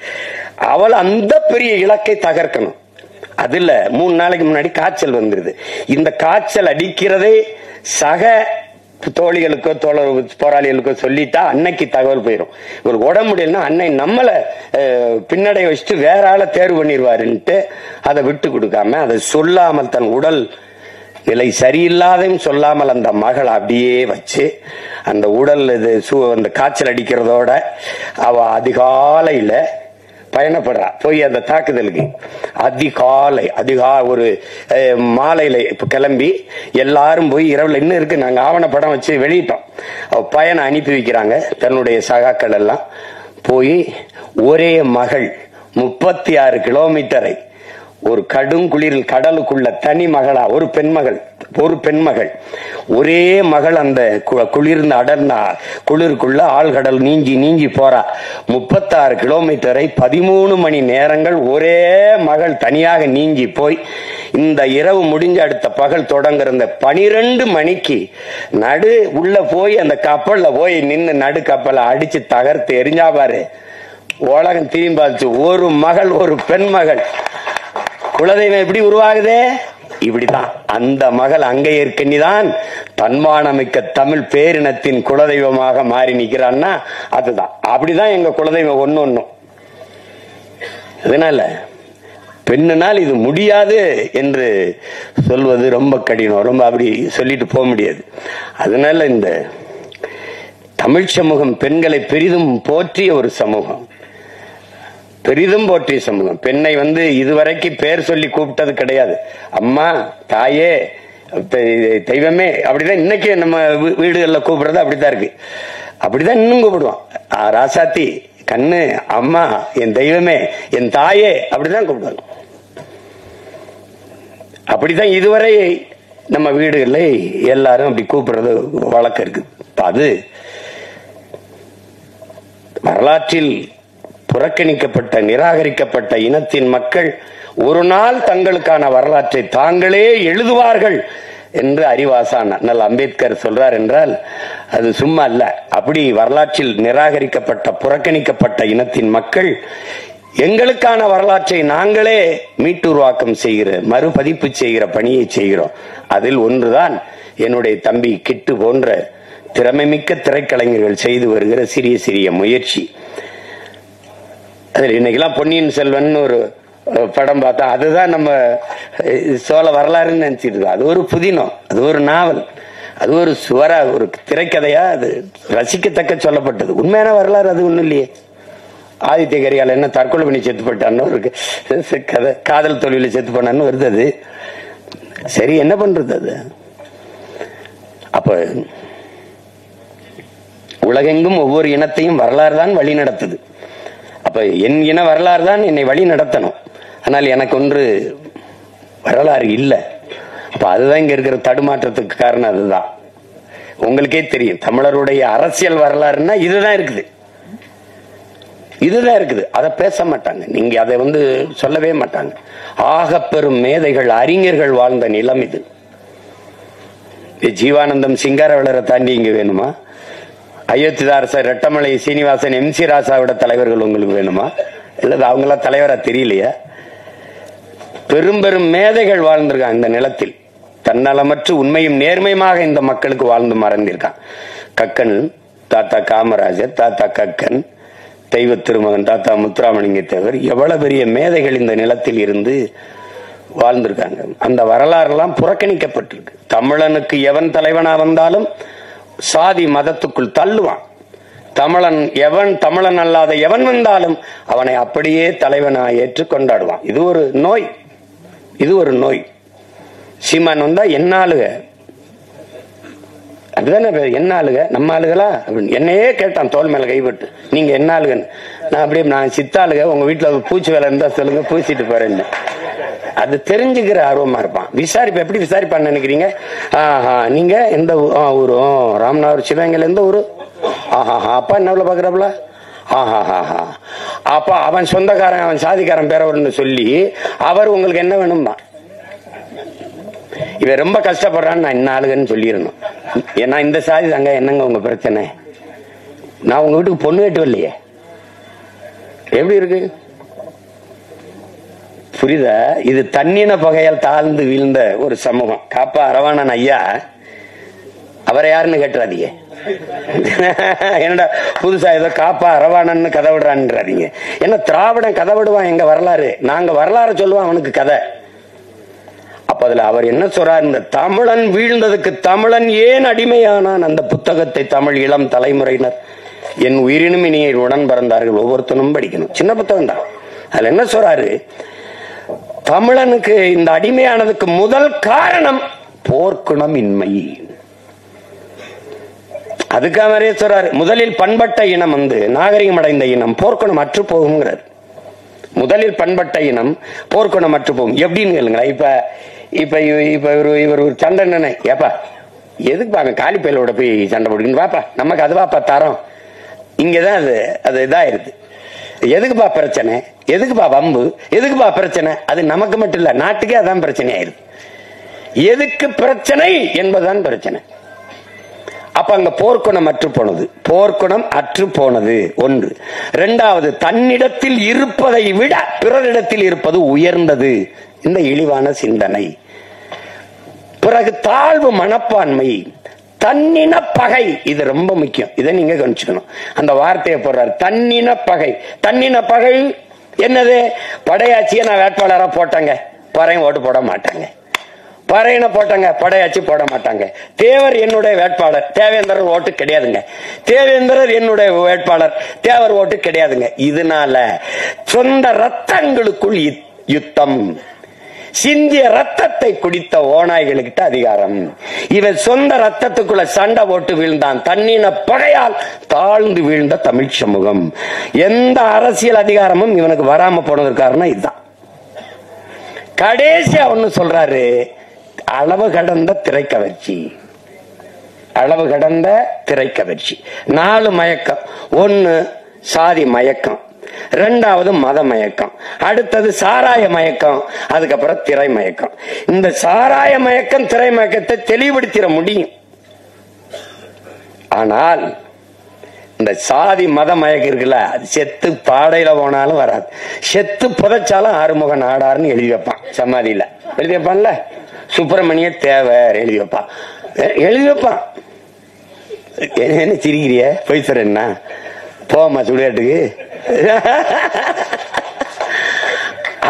அவள் அந்த பெரிய இலக்கை தகர்க்கணும். அதுல 3 நாளைக்கு முன்னாடி காய்ச்சல் வந்துருது. இந்த காய்ச்சல் அடிக்கிறதே சக தோழிகளுக்கோ போராளிகளுக்கோ சொல்லிட்டா அன்னைக்கு தகவல் போயிடும். இவருக்கு உடம்பு முடியலன்னா அன்னை நம்மளை பின்னடை வச்சுட்டு வேற ஆளை தேர்வு பண்ணிடுவாருன்ட்டு அதை விட்டு கொடுக்காம, அதை சொல்லாமல், தன் உடல் நிலை சரியில்லாதையும் சொல்லாமல் அந்த மகள் அப்படியே வச்சு அந்த உடல் அந்த காய்ச்சல் அடிக்கிறதோட அவ அதிகாலையில பயணப்படுறா. போய் அந்த தாக்குதலுக்கு ஒரு மாலையில இப்ப கிளம்பி எல்லாரும் போய் இரவுல இன்னும் இருக்கு, நாங்க ஆவணப்படம் வச்சு வெளியிட்டோம். பயணம் அனுப்பி வைக்கிறாங்க. தன்னுடைய சகாக்கள் எல்லாம் போய் ஒரே மகள் 36 கிலோமீட்டரை ஒரு கடும் குளிரில் கடலுக்குள்ள தனி மகளா, ஒரு பெண்மகள் ஒரே மகள் அந்த குளிர்ந்த அடர்ந்த குளிருக்குள்ள ஆழ்கடல் நீஞ்சி போறா. 36 கிலோமீட்டரை 13 மணி நேரங்கள் ஒரே மகள் தனியாக நீஞ்சி போய் இந்த இரவு முடிஞ்ச அடுத்த பகல் தொடங்குற இந்த 12 மணிக்கு நடு உள்ள போய் அந்த கப்பல்ல போய் நின்று நடு கப்பலை அடிச்சு தகர்த்து எரிஞ்சா பாரு. உலகம் திரும்பாச்சு. ஒரு மகள், ஒரு பெண் மகள். குலதெய்வம் எப்படி உருவாகுதே? இப்படிதான். அந்த மகள் அங்கையர்கண்ணிதான் தன்மானமிக்க தமிழ் பேரினத்தின் குலதெய்வமாக மாறி நிக்கிறான்னா அதுதான். அப்படிதான் எங்க குலதெய்வம் ஒன்னும். அதனால பெண்ணுனால் இது முடியாது என்று சொல்வது ரொம்ப கடினம். ரொம்ப அப்படி சொல்லிட்டு போக முடியாது. அதனால இந்த தமிழ் சமூகம் பெண்களை பெரிதும் போற்றிய ஒரு சமூகம். பெரிதும் போற்றிய சமூகம். பெண்ணை இதுவரைக்கும் பேர் சொல்லி கூப்பிட்டது கிடையாது. அம்மா, தாயே, தெய்வமே, அப்படிதான் இன்னைக்கு நம்ம வீடுகள்ல கூப்பிடுறது அப்படித்தான் இருக்கு. அப்படிதான் இன்னும் கூப்பிடுவோம். ராசாத்தி, கண்ணு, அம்மா, என் தெய்வமே, என் தாயே, அப்படிதான் கூப்பிடுவாங்க. அப்படிதான் இதுவரை நம்ம வீடுகள்ல எல்லாரும் அப்படி கூப்பிடுறது வழக்கம் இருக்கு. அது வரலாற்றில் புறக்கணிக்கப்பட்ட, நிராகரிக்கப்பட்ட இனத்தின் மக்கள் ஒரு நாள் தங்களுக்கான வரலாற்றை தாங்களே எழுதுவார்கள் என்று அறிவாசான் அண்ணல் அம்பேத்கர் சொல்றார் என்றால் அது சும்மா அல்ல. அப்படி வரலாற்றில் நிராகரிக்கப்பட்ட, புறக்கணிக்கப்பட்ட இனத்தின் மக்கள் எங்களுக்கான வரலாற்றை நாங்களே மீட்டுருவாக்கம் செய்கிற, மறுபதிப்பு செய்கிற பணியை செய்கிறோம். அதில் ஒன்றுதான் என்னுடைய தம்பி கிட்டு போன்ற திறமைமிக்க திரைக்கலைஞர்கள் செய்து வருகிற சிறிய சிறிய முயற்சி. அதில் இன்னைக்கெல்லாம் பொன்னியின் செல்வன் ஒரு படம் பார்த்தா அதுதான் நம்ம சோழ வரலாறுன்னு நினைச்சிட்டு இருக்கோம். அது ஒரு புதினம், அது ஒரு நாவல், அது ஒரு சுவரா, ஒரு திரைக்கதையா அது ரசிக்கத்தக்க சொல்லப்பட்டது. உண்மையான வரலாறு அது ஒண்ணும் இல்லையே. ஆதித்ய கரிகால என்ன தற்கொலை பண்ணி செத்து போட்டான்னு ஒரு கதை, காதல் தொழில செத்து போனான்னு வருது. அது சரி, என்ன பண்றது? அது அப்ப உலகெங்கும் ஒவ்வொரு இனத்தையும் வரலாறு தான் வழி நடத்துது. அப்ப என் இன வரலாறு தான் என்னை வழி நடத்தணும். ஆனால் எனக்கு ஒன்று வரலாறு இல்லை. அப்ப அதுதான் இங்க இருக்கிற தடுமாற்றத்துக்கு காரணம். அதுதான் உங்களுக்கே தெரியும். தமிழருடைய அரசியல் வரலாறுன்னா இதுதான் இருக்குது, இதுதான் இருக்குது. அதை பேச மாட்டாங்க, நீங்க அதை சொல்லவே மாட்டாங்க. ஆகப்பெரும் மேதைகள், அறிஞர்கள் வாழ்ந்த நிலம் இது. ஜீவானந்தம், சிங்காரவேலரை தாண்டி இங்க வேணுமா? அயோத்திதாரசர், ரெட்டமலை சீனிவாசன், MC ராசாவோட தலைவர்கள் உங்களுக்கு வேணுமா? இல்ல அவங்களா தலைவரா தெரியலையா? பெரும் பெரும் மேதைகள் வாழ்ந்திருக்காங்க இந்த நிலத்தில். தன்னலமற்று உண்மையும் நேர்மையுமாக இந்த மக்களுக்கு வாழ்ந்து மறந்திருக்கான். கக்கன் தாத்தா காமராஜர், தாத்தா கக்கன், தெய்வ திருமகன் தாத்தா முத்துராமலிங்க தேவர், எவ்வளவு பெரிய மேதைகள் இந்த நிலத்தில் இருந்து வாழ்ந்திருக்காங்க. அந்த வரலாறு எல்லாம் புறக்கணிக்கப்பட்டிருக்கு. தமிழனுக்கு எவன் தலைவனா வந்தாலும் சாதி மதத்துக்குள் தள்ளுவான். தமிழன் எவன், தமிழன் அல்லாத எவன் வந்தாலும் அவனை அப்படியே தலைவனா ஏற்று கொண்டாடுவான். இது ஒரு நோய், இது ஒரு நோய். சீமான் வந்தா என்ன ஆளுக, அதுதானே என்ன ஆளுக, நம்ம ஆளுகளா அப்படின்னு என்னையே கேட்டான் தோல் மேல கைப்பட்டு. நீங்க என்ன ஆளுகன்னு. நான் அப்படியே, நான் சித்தாளுக, உங்க வீட்டுல பூச்சி வேலை இருந்தா சொல்லுங்க, பூசிட்டு போறேன்னு. அது தெரிஞ்சுக்கிற ஆர்வமா இருப்பான். விசாரிப்பு எப்படி விசாரிப்பான்னு நினைக்கிறீங்க? நீங்க எந்த ஊரு? ராமநாதபுரம், சிவகங்கையில எந்த ஊரு? அப்பா என்ன பாக்குறாப்ல? அப்ப அவன் சொந்தக்காரன், அவன் சாதிக்காரன் பேரவர்னு சொல்லி அவர் உங்களுக்கு என்ன வேணும்பா. இவன் ரொம்ப கஷ்டப்படுறான்னு நான் என்ன ஆளுகன்னு சொல்லிடணும். ஏன்னா இந்த சாதி தாங்க, என்னங்க உங்க பிரச்சனை? நான் உங்க வீட்டுக்கு பொண்ணு கேட்டு வரலையே. எப்படி இருக்கு புரியுதா? இது தன்னின பகையால் தாழ்ந்து வீழ்ந்த ஒரு சமூகம். காப்பா அரவாணன் ஐயா, அவரை யாருன்னு கேட்டுறாதீங்க. என்னடா புதுசா ஏதோ காப்பா அரவாணன்னு கதை விடுறான்றாதீங்க. ஏன்னா திராவிடன் கதை விடுவான் எங்க வரலாறு, நாங்க வரலாறு சொல்லுவான் அவனுக்கு கதை. அப்ப அதுல அவர் என்ன சொல்றார், இந்த தமிழன் வீழ்ந்ததுக்கு தமிழன் ஏன் அடிமையானான், அந்த புத்தகத்தை தமிழ் இளம் தலைமுறையினர் என் உயிரினும் இனிய உடன் பிறந்தார்கள் ஒவ்வொருத்தனும் படிக்கணும். சின்ன புத்தகம் தான். அதுல என்ன சொல்றாரு, தமிழனுக்கு இந்த அடிமையானதுக்கு முதல் காரணம் போர்க்குணம் இன்மை. அதுக்காக சொல்றாரு, முதலில் பண்பட்ட இனம் நாகரிகம் அடைந்த இனம் போர்க்குணம் அற்று போகுங்கிறார். முதலில் பண்பட்ட இனம் போர்க்குணம் அற்று போகும். எப்படின்னு கேளுங்களா. இப்ப இவர் ஒரு சண்டை நினை, ஏப்பா எதுக்கு அவன் காலி பயிலோட போய் சண்டை போடுக்கணும், வாப்பா நமக்கு அது வாப்பா தரோம். இங்கதான் அது இதாயிருது. எதுக்குப்பா பிரச்சனை, எதுக்குப்பா வம்பு, எதுக்குப்பா பிரச்சனை? அது நமக்கு மட்டும் இல்ல, நாட்டுக்கே அதான் பிரச்சனை ஆயிருது. எதுக்கு பிரச்சனை என்பதுதான் பிரச்சனை. அப்ப அங்க போர்க்குணம் அற்று போனது, போர்க்குணம் அற்று போனது ஒன்று. இரண்டாவது, தன்னிடத்தில் இருப்பதை விட பிறரிடத்தில் இருப்பது உயர்ந்தது, இந்த இழிவான சிந்தனை. பிறகு தாழ்வு மனப்பான்மை, தன்னின பகை, இது ரொம்ப முக்கியம். இதை நீங்க கவனிச்சுக்கணும். அந்த வார்த்தையை போடுறாரு, தன்னின பகை. தன்னின பகை என்னது? படையாச்சியை நான் வேட்பாளராக போட்டாங்க, பறையும் ஓட்டு போட மாட்டாங்க. பறையின போட்டாங்க, படையாச்சு போட மாட்டாங்க. தேவர் என்னுடைய வேட்பாளர், தேவேந்திரர் ஓட்டு கிடையாதுங்க. தேவேந்திரர் என்னுடைய வேட்பாளர், தேவர் ஓட்டு கிடையாதுங்க. இதனால சொந்த ரத்தங்களுக்குள் யுத்தம். சிந்திய ரத்தத்தை குடித்த ஓநாய்களுக்கிட்ட அதிகாரம். இவன் சொந்த ரத்தத்துக்குள்ள சண்டை போட்டு வீழ்ந்தான். தன்னின பகையால் தாழ்ந்து வீழ்ந்த தமிழ் சமூகம். எந்த அரசியல் அதிகாரமும் இவனுக்கு வராம போனதற்கு காரணம் இதுதான். கடைசியா ஒண்ணு சொல்றாரு, அளவு கடந்த திரைக்கவர்ச்சி. அளவு கடந்த திரைக்கவர்ச்சி. 4 மயக்கம். 1 சாதி மயக்கம், 2வது மத மயக்கம், அடுத்தது சாராய மயக்கம், அதுக்கப்புறம் திரை மயக்கம். இந்த சாராய மயக்கம் திரை மயக்கத்தை தெளிவுபடுத்திட முடியும். ஆனால் இந்த சாதி மத மயக்கம் இருக்குல்ல, அது செத்து பாடையில போனாலும் வராது. செத்து புதைச்சாலும் ஆறுமுக நாடார்னு எழுதி வைப்பான். சமாதியில எழுதி வைப்பான்ல, சுப்பிரமணிய தேவர் எழுதி வைப்பான். எழுதி வைப்பான். என்ன சிரிக்கிறிய? போய் சொல்ற என்ன? போமா சுடுகாட்டுக்கு.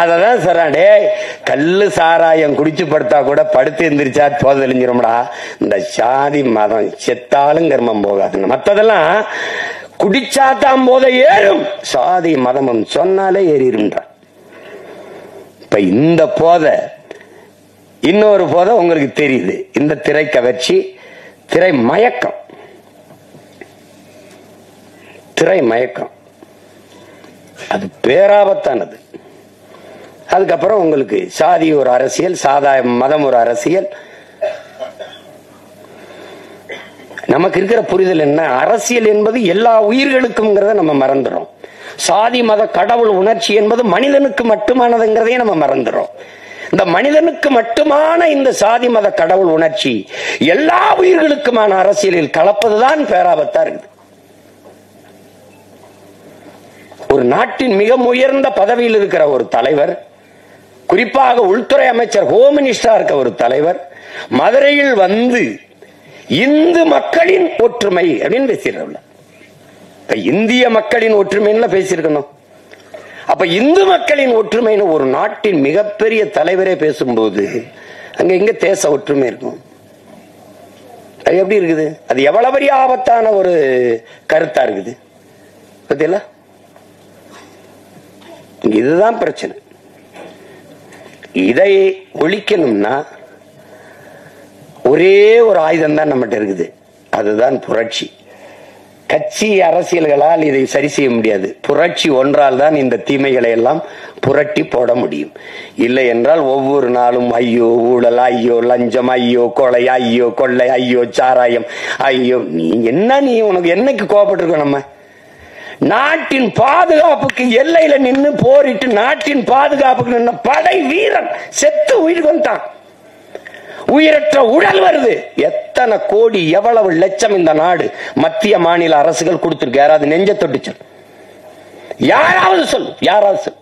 அததான் சொல்றான், டே கல்லு சாராயம் குடிச்சு படுத்தா கூட படுத்து எந்திரிச்சா போத தெளிஞ்சிரும்டா. இந்த சாதி மதம் செத்தாலும் கர்மம் போகாது. மத்ததெல்லாம் குடிச்சாத்தான் போத ஏறும், சாதி மதமும் சொன்னாலே ஏறிடும்ன்றான். இப்ப இந்த போத இன்னொரு போத உங்களுக்கு தெரியுது. இந்த திரை கவர்ச்சி, திரை மயக்கம். திரை மயக்கம் அது பேராபத்தானது. அதுக்கப்புறம் உங்களுக்கு சாதி ஒரு அரசியல், சாதாய மதம் ஒரு அரசியல். நமக்கு இருக்கிற புரிதல் என்ன? அரசியல் என்பது எல்லா உயிர்களுக்கும் நம்ம மறந்துடும். சாதி மத கடவுள் உணர்ச்சி என்பது மனிதனுக்கு மட்டுமானதுங்கிறதையும் நம்ம மறந்துடும். இந்த மனிதனுக்கு மட்டுமான இந்த சாதி மத கடவுள் உணர்ச்சி எல்லா உயிர்களுக்குமான அரசியலில் கலப்பதுதான் பேராபத்தா இருக்குது. ஒரு நாட்டின் மிக உயர்ந்த பதவியில் இருக்கிற ஒரு தலைவர், குறிப்பாக உள்துறை அமைச்சர், ஹோம் மினிஸ்டரா இருக்க ஒரு தலைவர் மதுரையில் வந்து இந்து மக்களின் ஒற்றுமை அப்படின்னு பேசிடுற. இந்திய மக்களின் ஒற்றுமைன்னு பேசியிருக்கணும். அப்ப இந்து மக்களின் ஒற்றுமைன்னு ஒரு நாட்டின் மிகப்பெரிய தலைவரே பேசும்போது அங்க எங்க தேச ஒற்றுமை இருக்கும்? அது எப்படி இருக்குது? அது எவ்வளவு பெரிய ஆபத்தான ஒரு கருத்தா இருக்குது பத்தியில. இதுதான் பிரச்சனை. இதை ஒழிக்கணும்னா ஒரே ஒரு ஆயுதம் தான் நம்மகிட்ட இருக்குது, அதுதான் புரட்சி. கட்சி அரசியல்களால் இதை சரி செய்ய முடியாது. புரட்சி ஒன்றால் தான் இந்த தீமைகளை எல்லாம் புரட்டி போட முடியும். இல்லை என்றால் ஒவ்வொரு நாளும் ஐயோ ஊழல், ஐயோ லஞ்சம், ஐயோ கொலை, ஐயோ கொள்ளை, ஐயோ சாராயம், ஐயோ நீ என்ன, நீ உனக்கு என்னைக்கு கோபப்பட்டிருக்கோம்? நம்ம நாட்டின் பாதுகாப்புக்கு எல்லையில நின்று போரிட்டு நாட்டின் பாதுகாப்புக்கு நின்ன படை வீரன் செத்து உயிர் வந்தான். உயிரற்ற உடல் வருது. எத்தனை கோடி, எவ்வளவு லட்சம் இந்த நாடு மத்திய மாநில அரசுகள் கொடுத்திருக்கு? யாராவது நெஞ்ச தொட்டுச்சு? யாராவது சொல், யாராவது சொல்.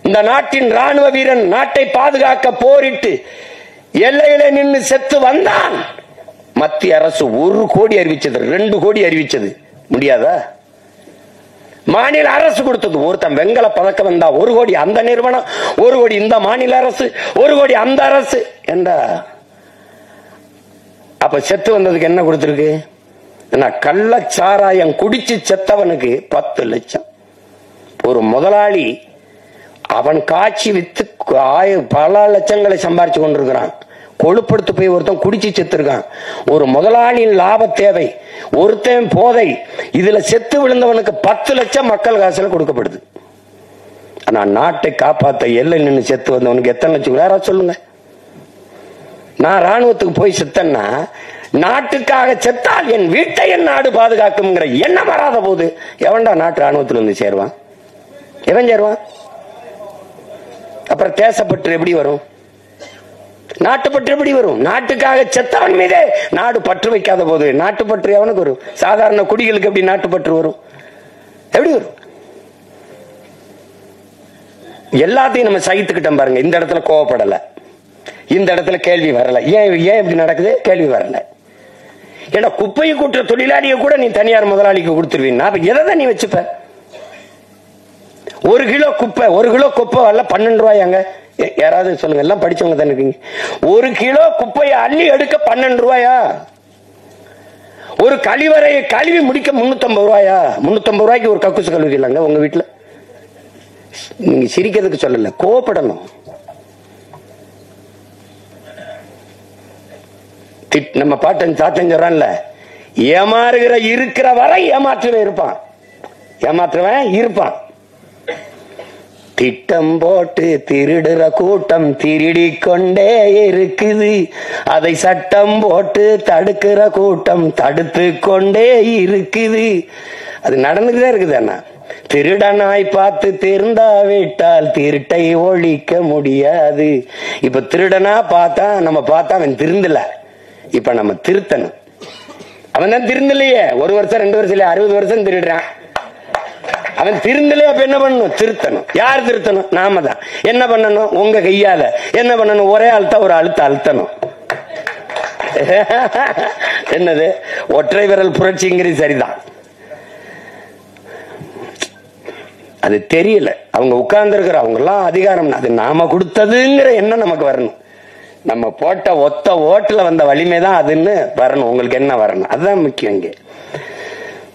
இந்த நாட்டின் ராணுவ வீரன் நாட்டை பாதுகாக்க போரிட்டு எல்லையில நின்று செத்து வந்தான். மத்திய அரசு 1 கோடி அறிவிச்சது, 2 கோடி அறிவிச்சது. முடியாதா? மாநில அரசு கொடுத்தது. ஒருத்தன் வெங்கல பதக்கம் வந்தா 1 கோடி அந்த நிறுவனம், 1 கோடி இந்த மாநில அரசு, 1 கோடி அந்த அரசு என்றா. அப்ப செத்து வந்ததுக்கு என்ன கொடுத்திருக்கு? கள்ளச்சாராயம் குடிச்சு செத்தவனுக்கு 10 லட்சம். ஒரு முதலாளி அவன் காட்சி வித்து பல லட்சங்களை சம்பாரிச்சு கொண்டிருக்கிறான். கொழுப்படுத்து போய் ஒருத்தன் குடிச்சு செத்துருக்கான். ஒரு முதலாளியின் லாப தேவை, ஒருத்தன் போதை, இதுல செத்து விழுந்தவனுக்கு 10 லட்சம் மக்கள் காசுல கொடுக்கப்படுது. ஆனா நாட்டை காப்பாத்த எல்லை நின்று செத்து வந்தவனுக்கு எத்தனை லட்சம்? யாராவது சொல்லுங்க. நான் ராணுவத்துக்கு போய் செத்தன்னா, நாட்டுக்காக செத்தால் என் வீட்டை என் நாடு பாதுகாக்கும்ங்கிற எண்ணம் வராத போது எவன்டா நாட்டு ராணுவத்தில் வந்து சேருவான்? எவன் சேருவான்? அப்புறம் தேசப்பற்று எப்படி வரும்? நாட்டுப்பற்று எப்படி வரும்? நாட்டுக்காக செத்தவன் மீதே நாடு பற்று வைக்காத போது நாட்டுப்பற்று எவனுக்கு வரும்? சாதாரண குடிகளுக்கு எப்படி நாட்டுப்பற்று வரும்? எப்படி வரும்? எல்லாத்தையும் நம்ம சகித்துக்கிட்டோம் பாருங்க. இந்த இடத்துல கோவப்படல, இந்த இடத்துல கேள்வி வரல. ஏன் இப்படி நடக்குது? கேள்வி வரல. ஏன்னா குப்பையை கூட்டுற தொழிலாளியை கூட நீ தனியார் முதலாளிக்கு கொடுத்துருவீங்கன்னா அப்ப எதை நீ வச்சுப்ப? 1 கிலோ குப்பை, 1 கிலோ குப்பை வரல 12 ரூபாயாங்க. யாராவது சொல்லுங்க, எல்லாம் படிச்சவங்க தானே இருக்கீங்க. 1 கிலோ குப்பையை அள்ளி எடுக்க 12 ரூபாயா? ஒரு கழிவறையை கழுவி முடிக்க 350 ரூபாயா? 350 ரூபாய்க்கு ஒரு கக்கூசு கழுவிக்கலாங்க உங்க வீட்டுல? நீங்க சிரிக்கிறதுக்கு சொல்லல, கோவப்படணும். நம்ம பாட்டன் சாத்தன் சொல்றான்ல, ஏமாறுகிற இருக்கிற வரை ஏமாற்றுவன் இருப்பான், ஏமாற்றுவன் இருப்பான். திட்டம் போட்டு திருடுற கூட்டம் திருடி கொண்டே இருக்குது, அதை சட்டம் போட்டு தடுக்கிற கூட்டம் தடுத்து கொண்டே இருக்குது. அது நடந்துட்டுதான் இருக்குது. அண்ணா, திருடனாய் பார்த்து திருந்தாவிட்டால் திருட்டை ஒழிக்க முடியாது. இப்ப திருடனா பார்த்தா நம்ம பார்த்தா அவன் திருந்தல, இப்ப நம்ம திருத்தணும். அவன் தான் திருந்தலையே, 1 வருஷம் 2 வருஷம் இல்லையா, 60 வருஷம் திருடுறான். அவன் திருந்தலையே, அப்ப என்ன பண்ணணும்? திருத்தணும். யார் திருத்தணும்? நாம தான். என்ன பண்ணணும்? உங்க கையால என்ன பண்ணணும்? ஒரே அழுத்த ஒரு அழுத்தணும். என்னது ஒற்றை விரல் புரட்சிங்கிறது சரிதான். அது தெரியல, அவங்க உட்கார்ந்து இருக்கிற அவங்க எல்லாம் அதிகாரம் அது நாம கொடுத்ததுங்கிற எண்ணம் நமக்கு வரணும். நம்ம போட்ட ஒத்த ஓட்டுல வந்த வலிமை தான் அதுன்னு வரணும். உங்களுக்கு என்ன வரணும்? அதுதான் முக்கியம் இங்கே.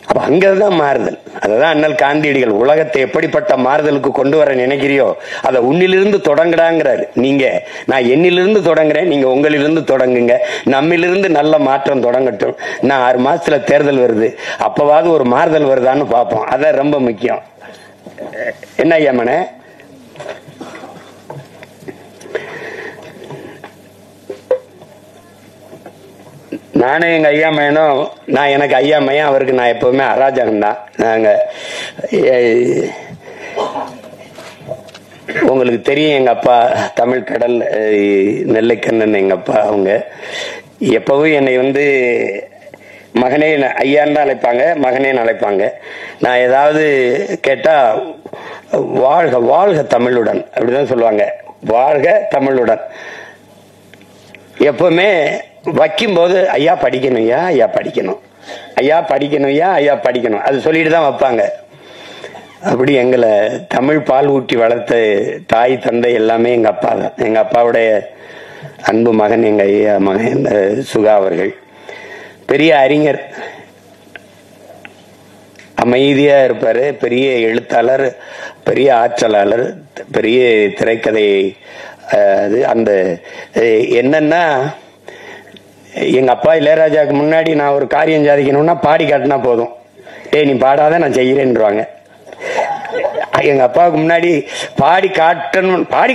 அப்ப அங்கதான் மாறுதல். அதுதான் அண்ணல் காந்தியடிகள் உலகத்தை எப்படிப்பட்ட மாறுதலுக்கு கொண்டு வர நினைக்கிறியோ அதை உன்னிலிருந்து தொடங்குடாங்கிறாரு. நீங்க நான் என்னிலிருந்து தொடங்குறேன், நீங்க உங்களிலிருந்து தொடங்குங்க. நம்மிலிருந்து நல்ல மாற்றம் தொடங்கட்டும். நான் 6 மாசத்துல தேர்தல் வருது, அப்பவாவது ஒரு மாறுதல் வருதான்னு பார்ப்போம். அதான் ரொம்ப முக்கியம். என்ன ஐயா மனே? நானும் எங்க ஐயா மையனும், நான் எனக்கு ஐயா மையம், அவருக்கு நான் எப்பவுமே அராஜகம் தான். நாங்க உங்களுக்கு தெரியும், எங்க அப்பா தமிழ் கடல் நெல்லைக்கண்ணன் எங்க அப்பா. அவங்க எப்பவும் என்னை வந்து மகனே ஐயான்னு தான் அழைப்பாங்க, மகனேன்னு அழைப்பாங்க. நான் ஏதாவது கேட்டா வாழ்க வாழ்க தமிழுடன் அப்படிதான் சொல்லுவாங்க, வாழ்க தமிழுடன். எப்பவுமே வைக்கும் போது ஐயா படிக்கணும், ஐயா படிக்கணும், ஐயா படிக்கணும், ஐயா படிக்கணும், அது சொல்லிட்டு தான் வைப்பாங்க. அப்படி எங்களை தமிழ் பால் ஊட்டி வளர்த்த தாய் தந்தை எல்லாமே எங்க அப்பா தான். எங்க அப்பாவுடைய அன்பு மகன் எங்க ஐயா மகன் சுகா அவர்கள். பெரிய அறிஞர், அமைதியா இருப்பாரு, பெரிய எழுத்தாளர், பெரிய ஆற்றலாளர், பெரிய திரைக்கதை. அது அந்த என்னன்னா, எங்க அப்பா இளையராஜாவுக்கு முன்னாடி நான் ஒரு காரியம் சாதிக்கணும்னா பாடி காட்டினா போதும், டேய் நீ பாடாத நான் செய்யறேன்றாங்க. எங்க அப்பாவுக்கு முன்னாடி பாடி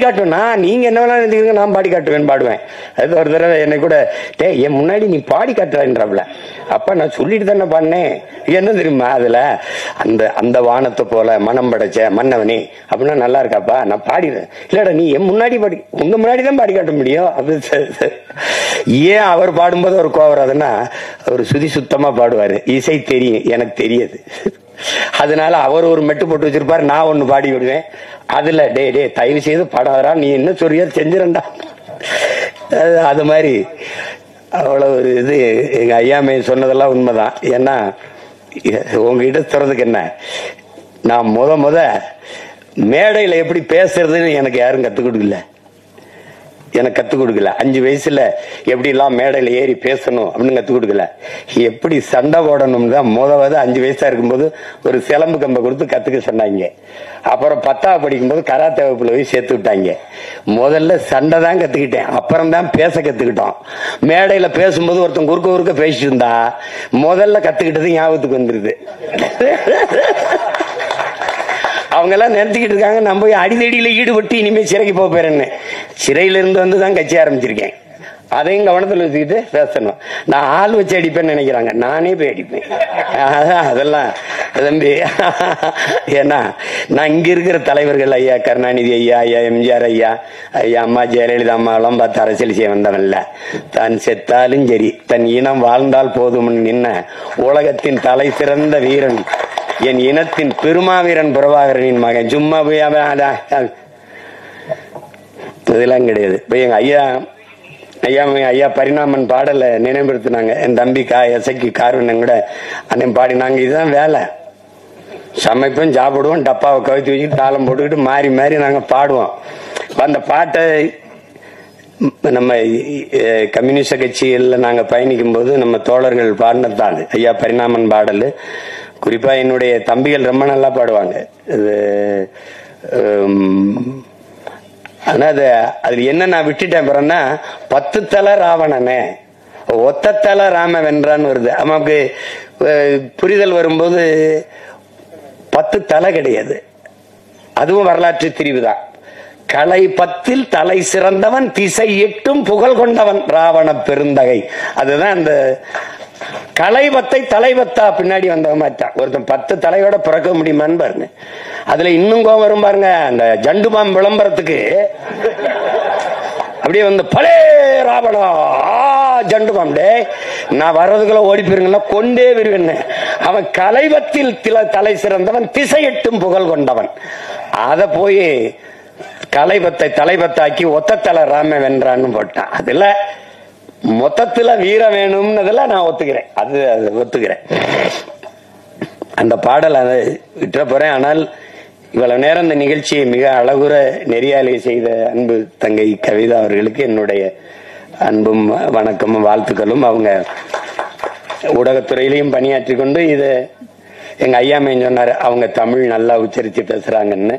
காட்டுவேன்னா நீங்க என்ன வேணாலும் நினைக்கிறீங்க, நான் பாடி காட்டுவேன், பாடுவேன். அது ஒரு தடவை என்னை கூட டே என் முன்னாடி நீ பாடி காட்டுறான்றாப்ல. அப்ப நான் சொல்லிட்டு தானே பாடினேன். என்ன தெரியுமா அதுல அந்த வானத்தை போல மனம் படைச்ச மன்னவனே அப்படின்னா நல்லா இருக்காப்பா, நான் பாடிடுறேன். இல்லடா நீ என் முன்னாடி பாடி, உங்க முன்னாடி தான் பாடி காட்ட முடியும். அப்படி ஏன் அவர் பாடும்போது ஒரு கோவம் வராதுன்னா, அவர் சுதி சுத்தமா பாடுவாரு, இசை தெரியும், எனக்கு தெரியாது. அதனால அவர் ஒரு மெட்டு போட்டு வச்சிருப்பாரு, நான் ஒண்ணு பாடி விடுவேன். அதுல டே தயவு செய்து பாடாதரா, நீ என்ன சொல்றியோ செஞ்சிரண்டா. அது மாதிரி அவ்வளவு ஒரு இது. எங்க ஐயாமே சொன்னதெல்லாம் உண்மைதான். ஏன்னா உங்ககிட்ட சொல்றதுக்கு என்ன, நான் முத மேடையில எப்படி பேசுறதுன்னு எனக்கு யாரும் கத்துக் கொடுக்கல. 5 வயசுல எப்படி எல்லாம் மேடையில ஏறி பேசணும் அப்படின்னு கத்துக் கொடுக்கல. எப்படி சண்டை போடணும் தான் 5 வயசா இருக்கும்போது ஒரு சிலம்பு கம்பை கொடுத்து கத்துக்க சொன்னாங்க. அப்புறம் 10ஆவது படிக்கும்போது கராத்தே வகுப்புல போய் சேர்த்து விட்டாங்க. முதல்ல சண்டை தான் கத்துக்கிட்டேன், அப்புறம் தான் பேச கத்துக்கிட்டோம். மேடையில பேசும்போது ஒருத்தன் குறுக்க பேசிட்டு இருந்தா முதல்ல கத்துக்கிட்டது ஞாபகத்துக்கு வந்துருது. அவங்க எல்லாம் நினைச்சுக்கிட்டு இருக்காங்க நம்ம போய் அடிதடியில ஈடுபட்டு இனிமே சிறைக்கு போறேன்னு. சிறையில இருந்து வந்துதான் கட்சி ஆரம்பிச்சிருக்கேன். அதையும் கவனத்தில் வச்சுக்கிட்டு பேசணும். நான் ஆள் வச்சு அடிப்பேன்னு நினைக்கிறாங்க, நானே போய் அடிப்பேன். அதெல்லாம் தம்பி, ஏன்னா நான் இங்க இருக்கிற தலைவர்கள் ஐயா கருணாநிதி ஐயா, ஐயா எம்ஜிஆர் ஐயா, ஐயா அம்மா ஜெயலலிதா அம்மா எல்லாம் பார்த்து அரசியல் செய்ய வந்தவன்ல. தான் செத்தாலும் சரி தன் இனம் வாழ்ந்தால் போதும் நின்ன உலகத்தின் தலை சிறந்த வீரன், என் இனத்தின் பெருமாவீரன் பிரபாகரனின் மகன். சும்மா போய் இதெல்லாம் கிடையாது. போய் எங்க ஐயா பரிணாமன் பாடல நினைவுபடுத்தினாங்க. என் தம்பி எசைக்கு கார்வண்ணன் கூட அண்ணன் பாடினாங்க. இதுதான் வேலை. சமைப்போம், சாப்பிடுவோம், டப்பாவை கவித்து வச்சுட்டு தாளம் போட்டுக்கிட்டு மாறி நாங்க பாடுவோம். அந்த பாட்டை நம்ம கம்யூனிஸ்ட் கட்சியில் நாங்க பயணிக்கும் போது நம்ம தோழர்கள் பாடினதான் ஐயா பரிணாமன் பாடல். குறிப்பா என்னுடைய தம்பிகள் ரொம்ப நல்லா பாடுவாங்க. ஆனா அதுல என்ன நான் விட்டுட்டேன் பிறன்னா 10 தலை ராவணனே ஒத்த தலை ராம வென்றான்னு வருது. நமக்கு புரிதல் வரும்போது 10 தலை கிடையாது, அதுவும் வரலாற்று திரிவுதான். கலை 10 தலை சிறந்தவன் திசை 8 புகழ் கொண்டவன் ராவண பெருந்தகை. அதுதான் அந்த கலை 10 தலை 10 பின்னாடி வந்தவன் மாட்டான். ஒருத்தன் 10 தலையோட பிறக்க முடியுமான்னு பாருங்க. அதுல இன்னும் கோவம் வரும் பாருங்க. அந்த ஜண்டுபாம் விளம்பரத்துக்கு அப்படியே வந்து பலே ராவணா ஜண்டுபாம் டே நான் வர்றதுக்குள்ள ஓடி போயிருங்கன்னா கொண்டே விருவேன். அவன் கலைவத்தில் தலை சிறந்தவன் திசை 8 புகழ் கொண்டவன். அத போய் கலைபத்தை தலைபத்தாக்கி ஒத்த தலை ராம வென்றான்னு போட்டான். அதுல மொத்தத்துல வீரம் வேணும்னதுல நான் ஒத்துக்கிறேன். அது ஒத்துக்கிறேன். அந்த பாடல் அதை விட்டுற போறேன். ஆனால் இவ்வளவு நேரம் இந்த நிகழ்ச்சியை மிக அழகுற நெறியாலை செய்த அன்பு தங்கை கவிதா அவர்களுக்கு என்னுடைய அன்பும் வணக்கமும் வாழ்த்துக்களும். அவங்க ஊடகத்துறையிலையும் பணியாற்றி கொண்டு இது எங்க ஐயாமையும் சொன்னாரு, அவங்க தமிழ் நல்லா உச்சரித்து பேசுறாங்கன்னு.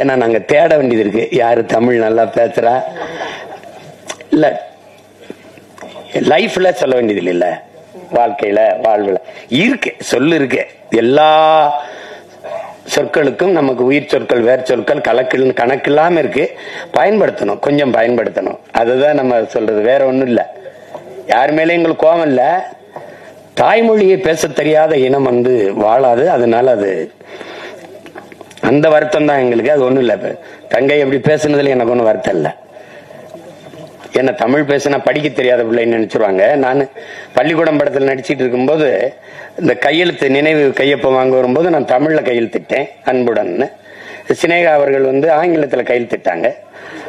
ஏன்னா நாங்க தேட வேண்டியது இருக்கு, யாரு தமிழ் நல்லா பேசுறா. இல்ல லைஃப்ல சொல்ல வேண்டியது இல்ல, வாழ்க்கையில வாழ்வுல இருக்கு சொல்லு இருக்கு. எல்லா சொற்களுக்கும் நமக்கு உயிர் சொற்கள் வேர் சொற்கள் கணக்கில்லாம இருக்கு. பயன்படுத்தணும், கொஞ்சம் பயன்படுத்தணும். அதுதான் நம்ம சொல்றது, வேற ஒண்ணும் இல்ல. யார் மேலே எங்களுக்கு கோபம் இல்ல. தாய்மொழியை பேச தெரியாத இனம் வாழாது. அதனால அது அந்த வருத்தம் தான் எங்களுக்கு. அது ஒண்ணும் இல்ல. தங்கை எப்படி பேசுனதுல எனக்கு ஒன்னும் வருத்தம் இல்ல. என்ன தமிழ் பேசினா படிக்க தெரியாத பிள்ளைன்னு நினைச்சிருவாங்க. நான் பள்ளிக்கூடம் படத்தில் நடிச்சிட்டு இருக்கும்போது இந்த கையெழுத்து நினைவு கையொப்பம் வாங்க வரும்போது நான் தமிழ்ல கையெழுத்திட்டேன் அன்புடன். சினேகா அவர்கள் ஆங்கிலத்துல கையெழுத்திட்டாங்க.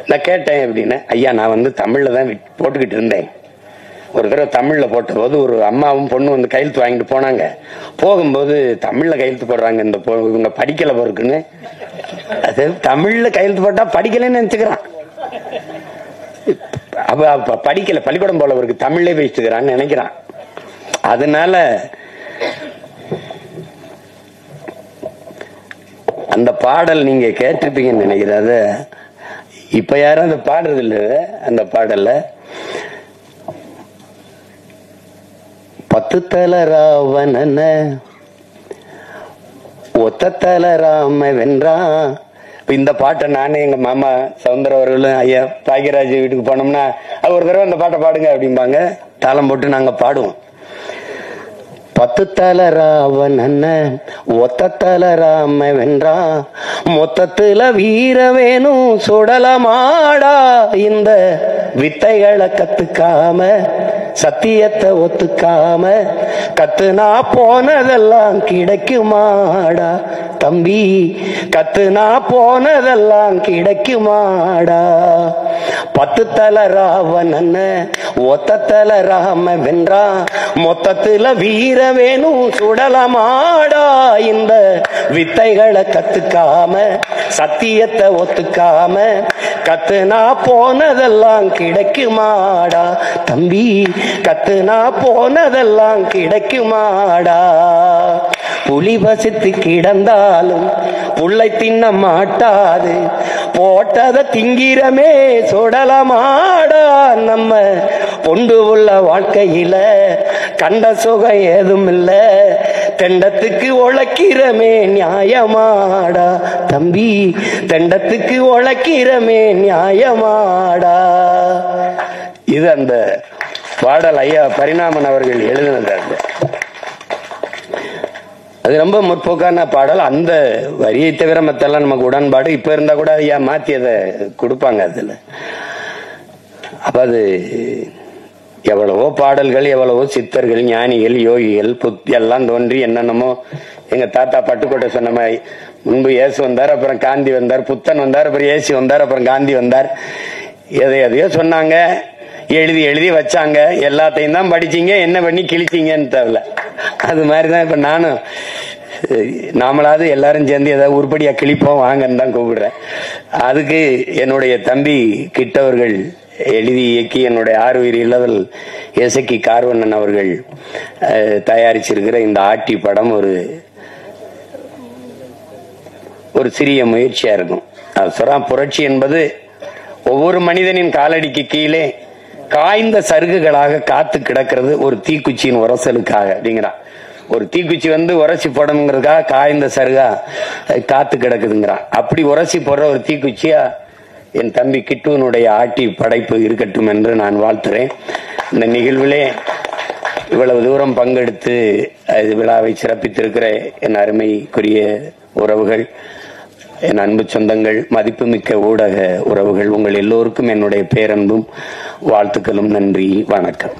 நான் கேட்டேன் எப்படின்னு. ஐயா நான் தமிழ்ல தான் போட்டுக்கிட்டு இருந்தேன். ஒரு தடவை தமிழ்ல போட்ட போது ஒரு அம்மாவும் பொண்ணு கையெழுத்து வாங்கிட்டு போனாங்க. போகும்போது தமிழ்ல கையெழுத்து போடுறாங்க, இந்த இவங்க படிக்கல போறதுக்குன்னு. அது தமிழ்ல கையெழுத்து போட்டா படிக்கலன்னு நினைச்சுக்கிறான். அப்ப படிக்கல, பள்ளிக்கூடம் போல இருக்கு, தமிழ்ல பேசிட்டுக்கிறான்னு நினைக்கிறான். அதனால அந்த பாடல் நீங்க கேட்டிருப்பீங்கன்னு நினைக்கிறேன். அது இப்ப யாரும் அந்த பாடுறது இல்ல. அந்த பாடல்ல 10 தலை ராவணன ஒத்த தலை ராம வென்றான். இந்த பாட்டை நானே எங்க மாமா சவுந்தர அவர்களும் ஐயா பாக்கியராஜ் வீட்டுக்கு போனோம்னா ஒரு தடவை அந்த பாட்டை பாடுங்க அப்படிம்பாங்க. தாளம் போட்டு நாங்க பாடுவோம். 10 தலை ராவணன ஒத்த தலை ராம வென்றான், மொத்தத்துல வீர வேணும் சுடலமாடா. இந்த வித்தைகளை கத்துக்காம சத்தியத்தை ஒத்துக்காம கத்துனா போனதெல்லாம் கிடைக்குமாடா தம்பி, கத்துனா போனதெல்லாம் கிடைக்குமாடா. 10 தலை ராவணன் ஒத்த தலை ராம வென்றான், மொத்தத்துல வீர வேணும் சுடலமாடா. இந்த வித்தைகளை கத்துக்காம சத்தியத்தை ஒத்துக்காம கத்துனா போனதெல்லாம் கிடைக்குமாடா தம்பி, கத்துனா போனதெல்லாம் கிடைக்குமாடா. புலி வசித்து கிடந்தாலும் புள்ளை தின்ன மாட்டாது, போட்டத திங்கிறமே சுடலமாடா. நம்ம பொண்டு உள்ள வாழ்க்கையில கண்ட சுகம் ஏதும் இல்ல, தெண்டத்துக்கு உழைக்கிறமே நியாயமாடா தம்பி, தெண்டத்துக்கு உழைக்கிறமே நியாயமாடா. இது அந்த பாடல் ஐயா பரிணாமன் அவர்கள் எழுதினது. அது ரொம்ப முற்போக்கான பாடல். அந்த வரியை தவிர மத்தெல்லாம் நமக்கு உடன்பாடு. இப்ப இருந்தா கூட ஐயா மாத்தி அதை கொடுப்பாங்க அதுல. அப்ப அது எவ்வளவோ பாடல்கள், எவ்வளவோ சித்தர்கள், ஞானிகள், யோகிகள் எல்லாம் தோன்றி என்னென்னமோ. எங்க தாத்தா பட்டுக்கோட்டை சொன்ன மாதிரி முன்பு இயேசு வந்தார், அப்புறம் காந்தி வந்தார், புத்தன் வந்தார், அப்புறம் இயேசு வந்தார், அப்புறம் காந்தி வந்தார். எதையோ சொன்னாங்க, எழுதி எழுதி வச்சாங்க. எல்லாத்தையும் தான் படிச்சீங்க, என்ன பண்ணி கிழிச்சீங்கன்னு தெரியல. அது மாதிரிதான் இப்ப நானும் நாமளாவது எல்லாரும் சேர்ந்து ஏதாவது உருப்படியா கிழிப்போம் வாங்கன்னு தான் கூப்பிடுறேன். அதுக்கு என்னுடைய தம்பி கிட்டவர்கள் எழுதி இயக்கி என்னுடைய ஆறுயிர் இல்லவல் எசக்கி கார்வண்ணன் அவர்கள் தயாரிச்சிருக்கிற இந்த ஆட்டி படம் ஒரு சிறிய முயற்சியா இருக்கும். அது சொல்றான், புரட்சி என்பது ஒவ்வொரு மனிதனின் காலடிக்கு கீழே காய்ந்த சருகுகளாக காத்து கிடக்கிறது ஒரு தீக்குச்சியின் உரசலுக்காக அப்படிங்கிறான். ஒரு தீக்குச்சி உரசி போடணுங்கிறதுக்காக காய்ந்த சருகா காத்து கிடக்குதுங்கிறான். அப்படி உரசி போடுற ஒரு தீக்குச்சியா என் தம்பி கிட்டுவனுடைய ஆட்டி படைப்பு இருக்கட்டும் என்று நான் வாழ்த்துறேன். இந்த நிகழ்விலே இவ்வளவு தூரம் பங்கெடுத்து விழாவை சிறப்பித்திருக்கிற என் அருமைக்குரிய உறவுகள், என் அன்பு சொந்தங்கள், மதிப்புமிக்க ஊடக உறவுகள், உங்கள் எல்லோருக்கும் என்னுடைய பேரன்பும் வாழ்த்துக்களும். நன்றி, வணக்கம்.